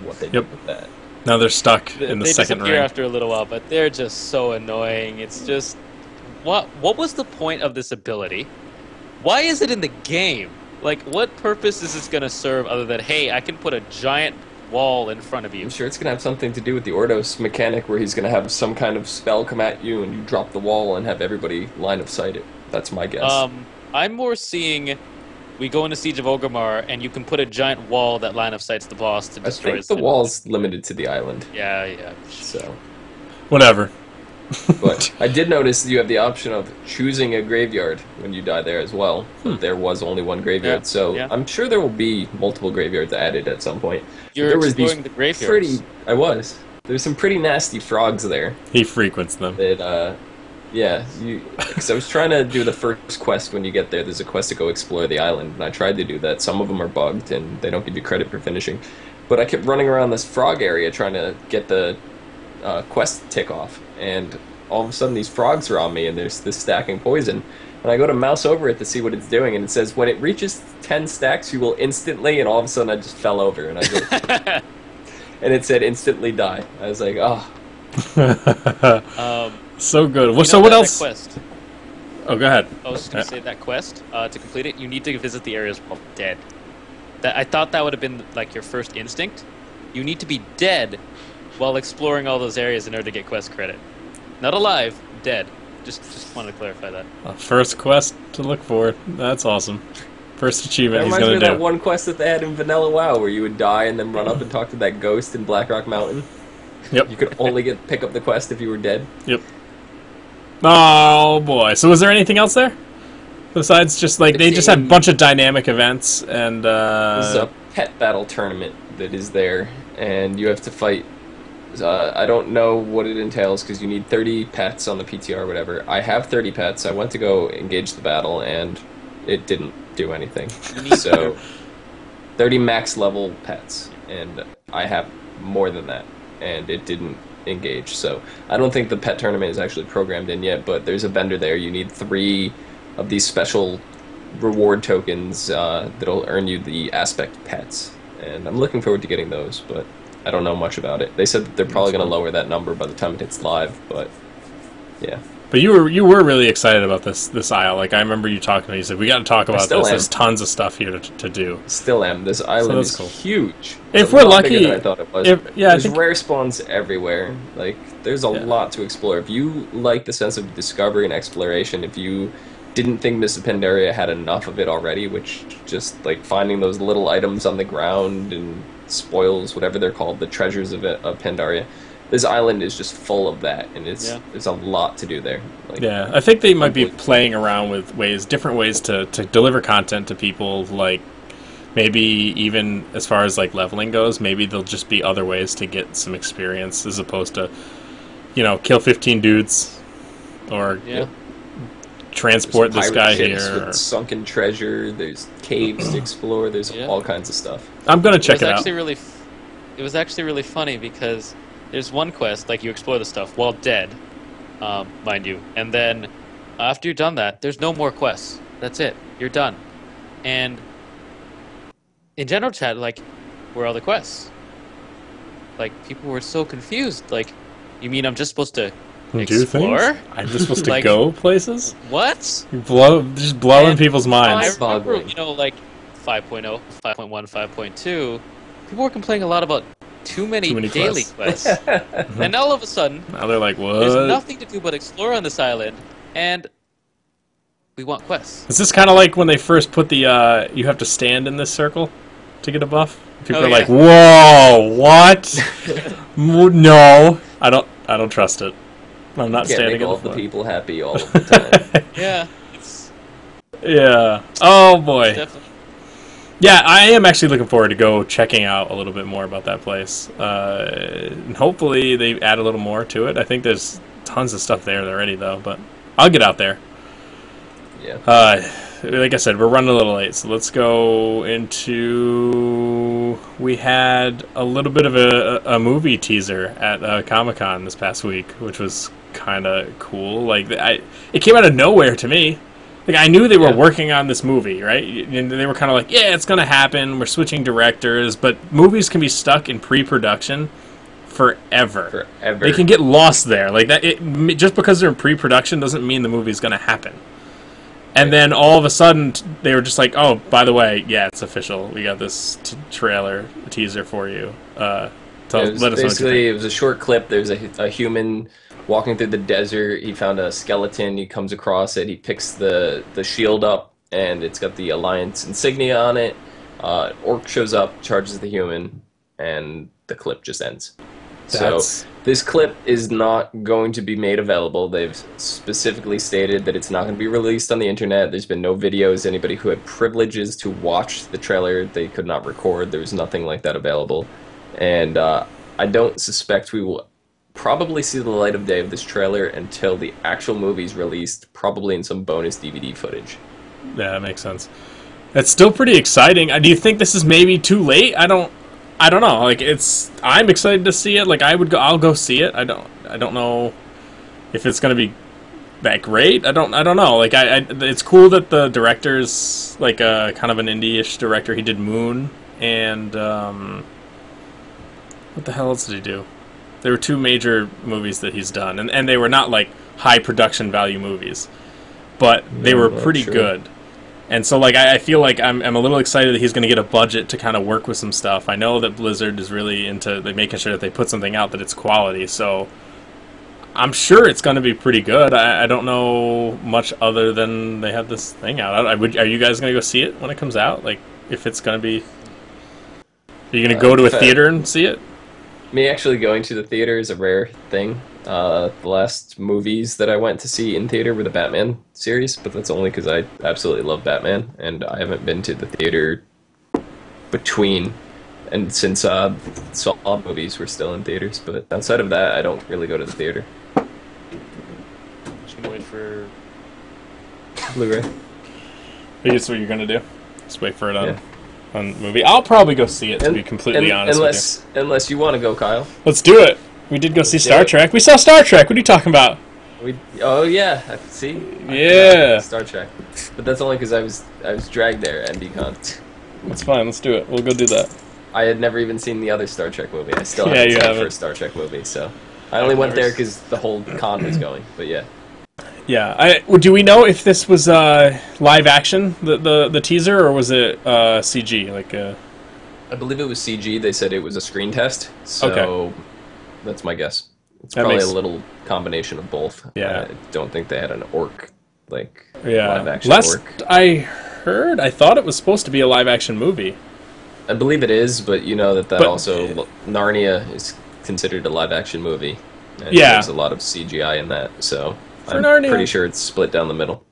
what they do with that. Now they're stuck in the They second disappear ring. after a little while, but they're just so annoying. It's just, what was the point of this ability? Why is it in the game? Like, what purpose is this going to serve other than, hey, I can put a giant wall in front of you? I'm sure it's going to have something to do with the Ordos mechanic where he's going to have some kind of spell come at you and you drop the wall and have everybody line of sight it. That's my guess. I'm more seeing we go into Siege of Orgrimmar and you can put a giant wall that line of sights the boss to I destroy think the wall's limited to the island. Yeah. So, Whatever. but I did notice you have the option of choosing a graveyard when you die there as well. There was only one graveyard, so I'm sure there will be multiple graveyards added at some point. You're there was exploring the graveyards. There's some pretty nasty frogs there. He frequents them. That because I was trying to do the first quest when you get there. There's a quest to go explore the island, and I tried to do that. Some of them are bugged, and they don't give you credit for finishing. But I kept running around this frog area trying to get the quest tick off, and all of a sudden these frogs are on me, and there's this stacking poison. And I go to mouse over it to see what it's doing, and it says when it reaches 10 stacks, you will instantly. And all of a sudden, I just fell over, and I just and it said instantly die. I was like, oh. So good. You So know what that else? Quest, Oh, go ahead. I was just going to say that quest, to complete it, you need to visit the areas called dead. I thought that would have been like your first instinct. You need to be dead while exploring all those areas in order to get quest credit. Not alive, dead. Just wanted to clarify that. First quest to look for. That's awesome. First achievement That he's reminds me going of to that do. one quest that they had in Vanilla WoW where you would die and then run up and talk to that ghost in Blackrock Mountain. Yep. You could only pick up the quest if you were dead. Yep. Oh boy. So was there anything else there? Besides just like they just had a bunch of dynamic events and There's a pet battle tournament that is there, and you have to fight. I don't know what it entails because you need 30 pets on the PTR or whatever. I have 30 pets. I went to go engage the battle, and it didn't do anything. So 30 max level pets, and I have more than that, and it didn't engage. So I don't think the pet tournament is actually programmed in yet, but there's a vendor there. You need 3 of these special reward tokens that'll earn you the aspect pets, and I'm looking forward to getting those, but I don't know much about it. They said that they're probably going to lower that number by the time it hits live, but yeah. But you were really excited about this isle. Like I remember you talking to me. You said we got to talk about this. There's tons of stuff here to do. Still am. This island is cool. Huge. If we're lucky, bigger than I thought it was. There's rare spawns everywhere. Like there's a lot to explore. If you like the sense of discovery and exploration, if you didn't think Mists of Pandaria had enough of it already, which just like finding those little items on the ground and spoils, whatever they're called, the treasures of Pandaria. This island is just full of that, and there's a lot to do there. Like, yeah, I think they might be playing around with different ways to deliver content to people. Like maybe even as far as like leveling goes, maybe there'll just be other ways to get some experience as opposed to, kill 15 dudes or transport this guy here. With sunken treasure. There's caves to explore. There's all kinds of stuff. I'm gonna check it out. It was actually really funny because there's one quest, like you explore the stuff while dead, mind you, and then after you've done that, there's no more quests. That's it. You're done. And in general chat, like, where are all the quests? Like, people were so confused. Like, you mean I'm just supposed to explore? Do things? I'm just supposed to go places? What? Just blowing people's minds. I remember, like 5.0, 5.1, 5.2, people were complaining a lot about too many daily quests. And now all of a sudden, now they're like, what? There's nothing to do but explore on this island, and we want quests. Is this kind of like when they first put the, you have to stand in this circle to get a buff? People are like, whoa, what? No, I don't trust it. I'm not standing make in all the the people happy all of the time. Yeah. Oh boy. Definitely. Yeah, I am actually looking forward to go checking out a little bit more about that place. And hopefully they add a little more to it. I think there's tons of stuff there already, though, but I'll get out there. Yeah. Like I said, we're running a little late, so let's go into... We had a little bit of a movie teaser at Comic-Con this past week, which was kind of cool. Like, it came out of nowhere to me. Like, I knew they were working on this movie, right? And they were kind of like, yeah, it's going to happen. We're switching directors. But movies can be stuck in pre-production forever. They can get lost there. Like that. Just because they're in pre-production doesn't mean the movie's going to happen. And then all of a sudden, they were just like, oh, by the way, yeah, it's official. We got this teaser for you. Let us know what you think. It was a short clip. There's a human walking through the desert. He found a skeleton. He comes across it. He picks the shield up, and it's got the Alliance insignia on it. Orc shows up, charges the human, and the clip just ends. So this clip is not going to be made available. They've specifically stated that it's not going to be released on the internet. There's been no videos. Anybody who had privileges to watch the trailer, they could not record. There was nothing like that available. And I don't suspect we will probably see the light of day of this trailer until the actual movie's released, probably in some bonus DVD footage. Yeah, that makes sense. It's still pretty exciting. Do you think this is maybe too late? I don't know. Like, I'm excited to see it. Like, I'll go see it. I don't know if it's gonna be that great. I don't know. Like, it's cool that the director's like kind of an indie-ish director. He did Moon and what the hell else did he do? There were two major movies that he's done, and they were not like high production value movies, but they were pretty good. And so, like, I feel like I'm a little excited that he's going to get a budget to kind of work with some stuff. I know that Blizzard is really into making sure that they put something out that it's quality, so I'm sure it's going to be pretty good. I don't know much other than they have this thing out. Are you guys going to go see it when it comes out? Like, if it's going to be... Are you going to go to a theater and see it? Me actually going to the theater is a rare thing. The last movies that I went to see in theater were the Batman series, but that's only because I absolutely love Batman, and I haven't been to the theater since Saw movies were still in theaters. But outside of that, I don't really go to the theater. Just gonna wait for Blu-ray. I think that's what you're gonna do. Just wait for it on movie. I'll probably go see it, to be completely honest with you. Unless you want to go, Kyle. Let's do it. We did go see Star Trek. We saw Star Trek. What are you talking about? Oh yeah, see. Yeah. Star Trek, but that's only because I was dragged there at MBCon. That's fine. Let's do it. We'll go do that. I had never even seen the other Star Trek movie. I still Yeah, haven't you seen the haven't. first Star Trek movie, so I only went there because the whole con was going. But yeah, Yeah. Do we know if this was live action, the teaser, or was it CG? Like. I believe it was CG. They said it was a screen test, so Okay. that's my guess. It's That probably makes- a little combination of both. Yeah. I don't think they had an orc like Yeah. live action Last orc. I thought it was supposed to be a live action movie. I believe it is, but you know that But- also Narnia is considered a live action movie. And Yeah. there's a lot of CGI in that, so For I'm Narnia. pretty sure it's split down the middle.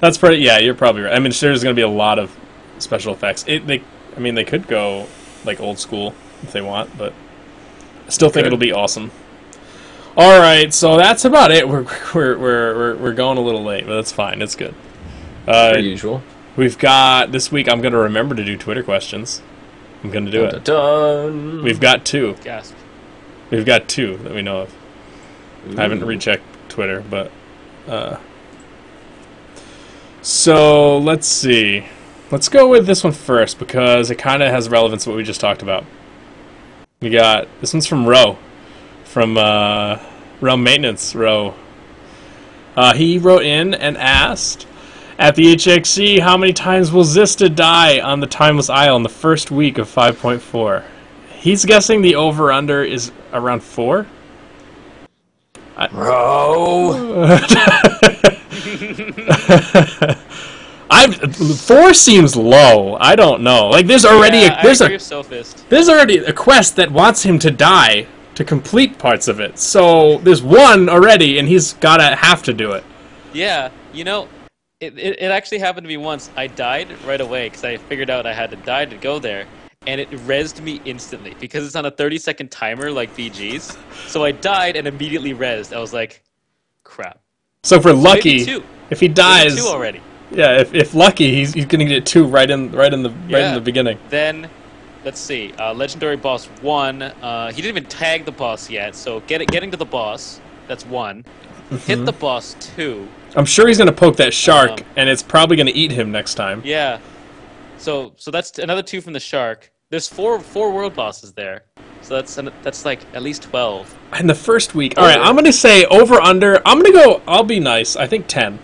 That's pretty. Yeah, you're probably right. I mean, there's going to be a lot of special effects. They could go like old school if they want, but I still think Could. it'll be awesome. All right, so that's about it. We're going a little late, but that's fine. It's good. Per usual. We've got this week. I'm going to remember to do Twitter questions. I'm going to do it. Dun. We've got two. Gasp. We've got two that we know of. I haven't Ooh. rechecked Twitter, but so let's see. Let's go with this one first because it kind of has relevance to what we just talked about. We got this one's from Ro, from Realm Maintenance Ro. He wrote in and asked, at the HXC, how many times will Zista die on the Timeless Isle in the first week of 5.4? He's guessing the over-under is around 4? Bro. 4 seems low. I don't know. Like there's already Yeah, there's I agree a with Sophist. there's already a quest that wants him to die to complete parts of it. So there's one already, and he's gotta have to do it. Yeah, you know, it actually happened to me once. I died right away because I figured out I had to die to go there, and it rezzed me instantly because it's on a 30-second timer like BG's. So I died and immediately rezzed. I was like, crap. So if we're Maybe lucky, 2. if he Maybe dies, 2 already. yeah, if lucky, he's gonna get 2 right in the beginning. Then, let's see. Legendary boss 1. He didn't even tag the boss yet, so getting to the boss, that's 1. Hit the boss 2. I'm sure he's gonna poke that shark, Um, and it's probably gonna eat him next time. Yeah. So that's another 2 from the shark. There's four world bosses there. So that's like at least 12. In the first week. All right, I'm gonna say over under. I'm gonna go. I'll be nice. I think 10.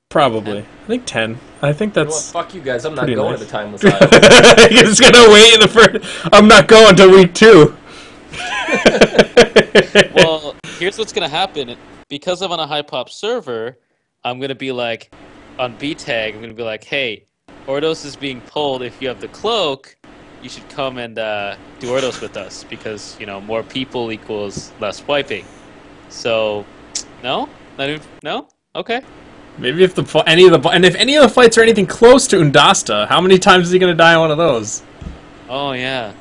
Probably. 10. I think 10. I think You know what? that's. Fuck you guys. I'm not pretty going nice. to the Timeless Isle. He's gonna wait in the first. I'm not going till week 2. Well, here's what's gonna happen. Because I'm on a high pop server, I'm gonna be like, on B-Tag, I'm gonna be like, hey, Ordos is being pulled. If you have the cloak, you should come and do Ordos with us because more people equals less wiping. So, no, not even, no, okay. Maybe if if any of the fights are anything close to Undasta, how many times is he gonna die on one of those? Oh yeah,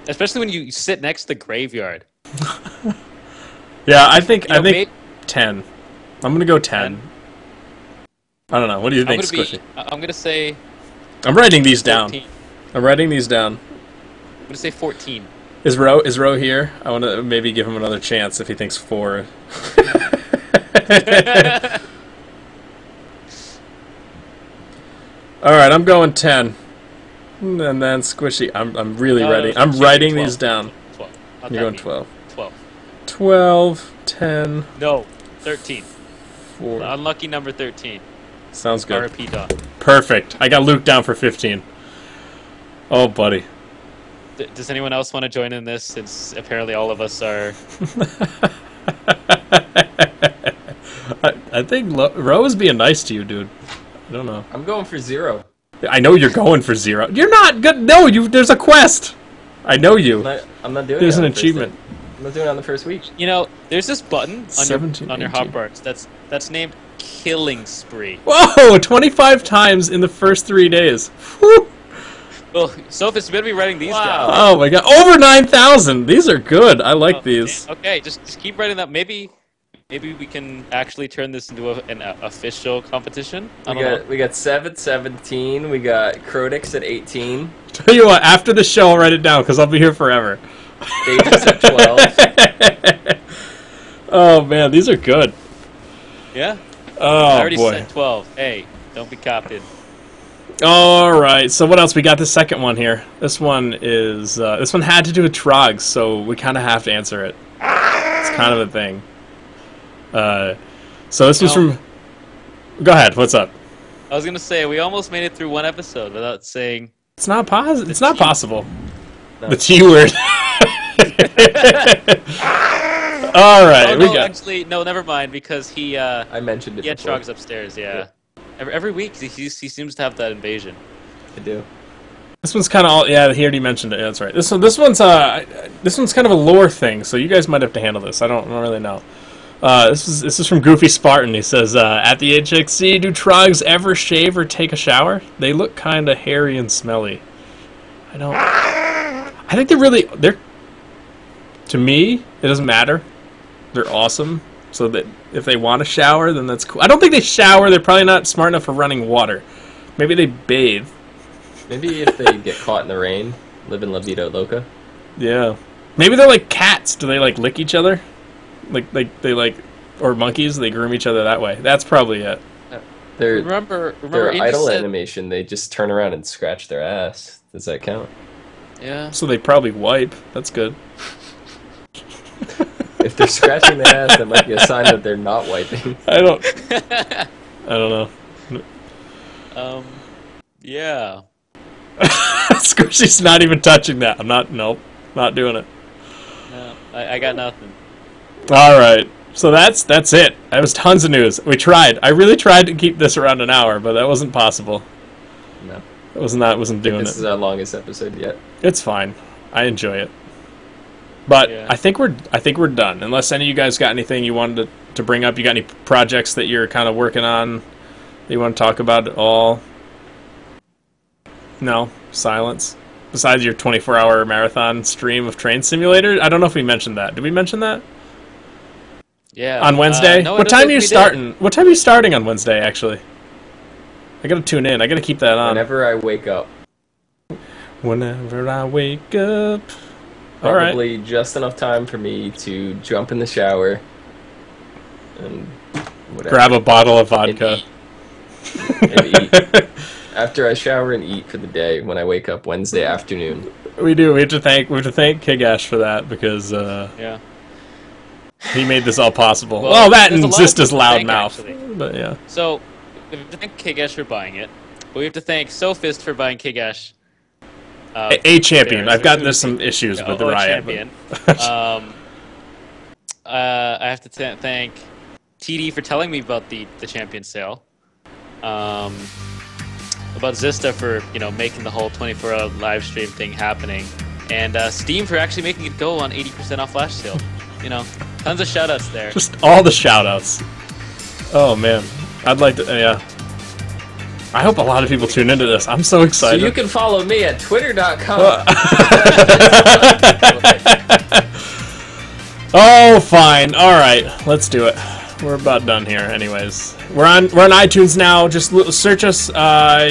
especially when you sit next to the graveyard. Yeah, I think You know, 10. I'm gonna go 10. 10? I don't know. What do you I'm think, gonna Squishy? I'm gonna say I'm writing these down. 14. I'm writing these down. I'm gonna say 14. Is Ro here? I want to maybe give him another chance if he thinks 4. All right, I'm going 10. And then Squishy, I'm really No, ready. no, I'm she's writing 12. these down. 12. How'd You're that going be? 12. 12. 12, 10, No, 13. 4. The unlucky number 13. Sounds good. RP Dog. Perfect. I got Luke down for 15. Oh, buddy. Does anyone else want to join in this? Since apparently all of us are. I think Ro is being nice to you, dude. I don't know. I'm going for 0. I know you're going for 0. You're not good. No, there's a quest. I know you. I'm not doing There's it. an on the first achievement. day. I'm not doing it on the first week. There's this button on 17, your 18. hotbars that's named Killing Spree. Whoa! 25 times in the first 3 days. Whew. Well, Sophist, you better be writing these Wow. down. Oh my god. Over 9,000. These are good. I like Oh, these. Okay, just keep writing that. Maybe we can actually turn this into an official competition. I don't know. We got 7-17. We got Crodix at 18. Tell you what, after the show, I'll write it down because I'll be here forever. Davis at 12. Oh man, these are good. Yeah. Oh I already boy. said 12. Hey, don't be copied. All right. So what else? We got the second one here. This one is this one had to do with Trogs, so we kind of have to answer it. It's kind of a thing. So this one's from. Go ahead. What's up? I was gonna say we almost made it through one episode without saying. It's not possible. It's not possible. No. The T word. All right. Oh we no, got. actually, no, never mind because he I mentioned it he had before. Trogs upstairs. Yeah. Every week he seems to have that invasion. I do. This one's kind of all. Yeah, he already mentioned it. Yeah, that's right. This one's kind of a lore thing. So you guys might have to handle this. I don't really know. This is from Goofy Spartan. He says, at the HXC, do Trogs ever shave or take a shower? They look kind of hairy and smelly. I think they're to me, it doesn't matter. They're awesome. So that if they want to shower, then that's cool. I don't think they shower. They're probably not smart enough for running water. Maybe they bathe. Maybe if they get caught in the rain, live in La Vida Loca. Yeah. Maybe they're like cats. Do they like lick each other? Or monkeys? They groom each other that way. That's probably it. Remember, Their Andy idle said- animation, they just turn around and scratch their ass. Does that count? Yeah. So they probably wipe. That's good. If they're scratching their ass, that might be a sign that they're not wiping. I don't know. Yeah. Squishy's not even touching that. Nope, not doing it. No, I got nothing. All right. So that's it. That was tons of news. We tried. I really tried to keep this around an hour, but that wasn't possible. No. It wasn't doing This it. is our longest episode yet. It's fine. I enjoy it. But Yeah. I think we're done. Unless any of you guys got anything you wanted to bring up. You got any projects that you're kind of working on that you want to talk about at all? No? Silence? Besides your 24-hour marathon stream of Train Simulator? I don't know if we mentioned that. Did we mention that? Yeah. On Wednesday? No, I What don't time think are you we did. starting? What time are you starting on Wednesday, actually? I gotta tune in. I gotta keep that on. Whenever I wake up. Whenever I wake up. All right. Probably just enough time for me to jump in the shower and whatever. Grab a bottle of vodka. And eat. After I shower and eat for the day when I wake up Wednesday afternoon. We do. We have to thank Kigash for that because Yeah. he made this all possible. Well, Well, that there's and a lot of Zista's people to loud thank, mouth. actually. But yeah. So we have to thank Kigash for buying it, but we have to thank Sophist for buying Kigash. A champion. Bears. There's some issues with the a riot. champion. I have to thank TD for telling me about the champion sale. About Zista for making the whole 24-hour live stream thing happening, and Steam for actually making it go on 80% off flash sale. Tons of shoutouts there. Just all the shout-outs. Oh man, I'd like to. Yeah. I hope a lot of people tune into this. I'm so So excited. you can follow me at twitter.com. Oh, fine. All right, let's do it. We're about done here, anyways. We're on iTunes now. Just search us.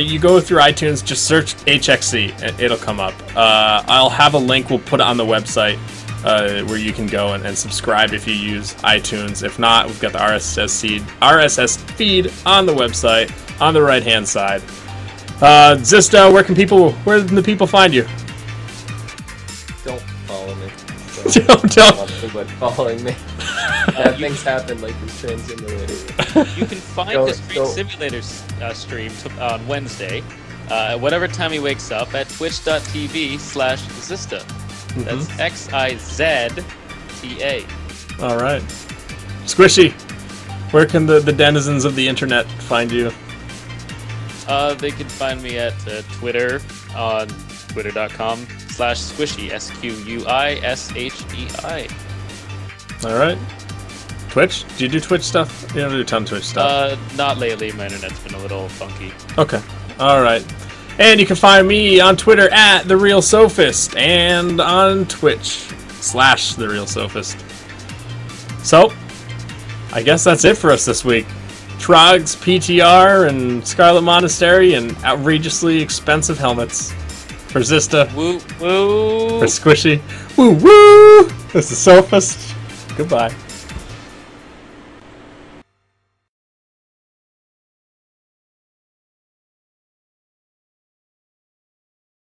You go through iTunes, just search HXC. It'll come up. I'll have a link. We'll put it on the website where you can go and subscribe if you use iTunes. If not, we've got the RSS feed on the website on the right-hand side. Zista, where can the people find you? Don't follow me. Don't. But following me. Bad things happen like this Train Simulator. You can find Go- the Train go. Simulator stream on Wednesday, at whatever time he wakes up, at twitch.tv/Zista. That's XIZTA. All right. Squishy, where can the denizens of the internet find you? They can find me at Twitter on twitter.com/squishy, SQUISHEI. All right. Twitch? Do you do Twitch stuff? You don't do a ton of Twitch stuff. Not lately. My internet's been a little funky. Okay. All right. And you can find me on Twitter at The Real Sophist and on Twitch /The Real Sophist. So, I guess that's it for us this week. Trogs, PTR, and Scarlet Monastery, and outrageously expensive helmets. For Zista, Woo woo. for Squishy, woo woo! This is Sophist. Goodbye.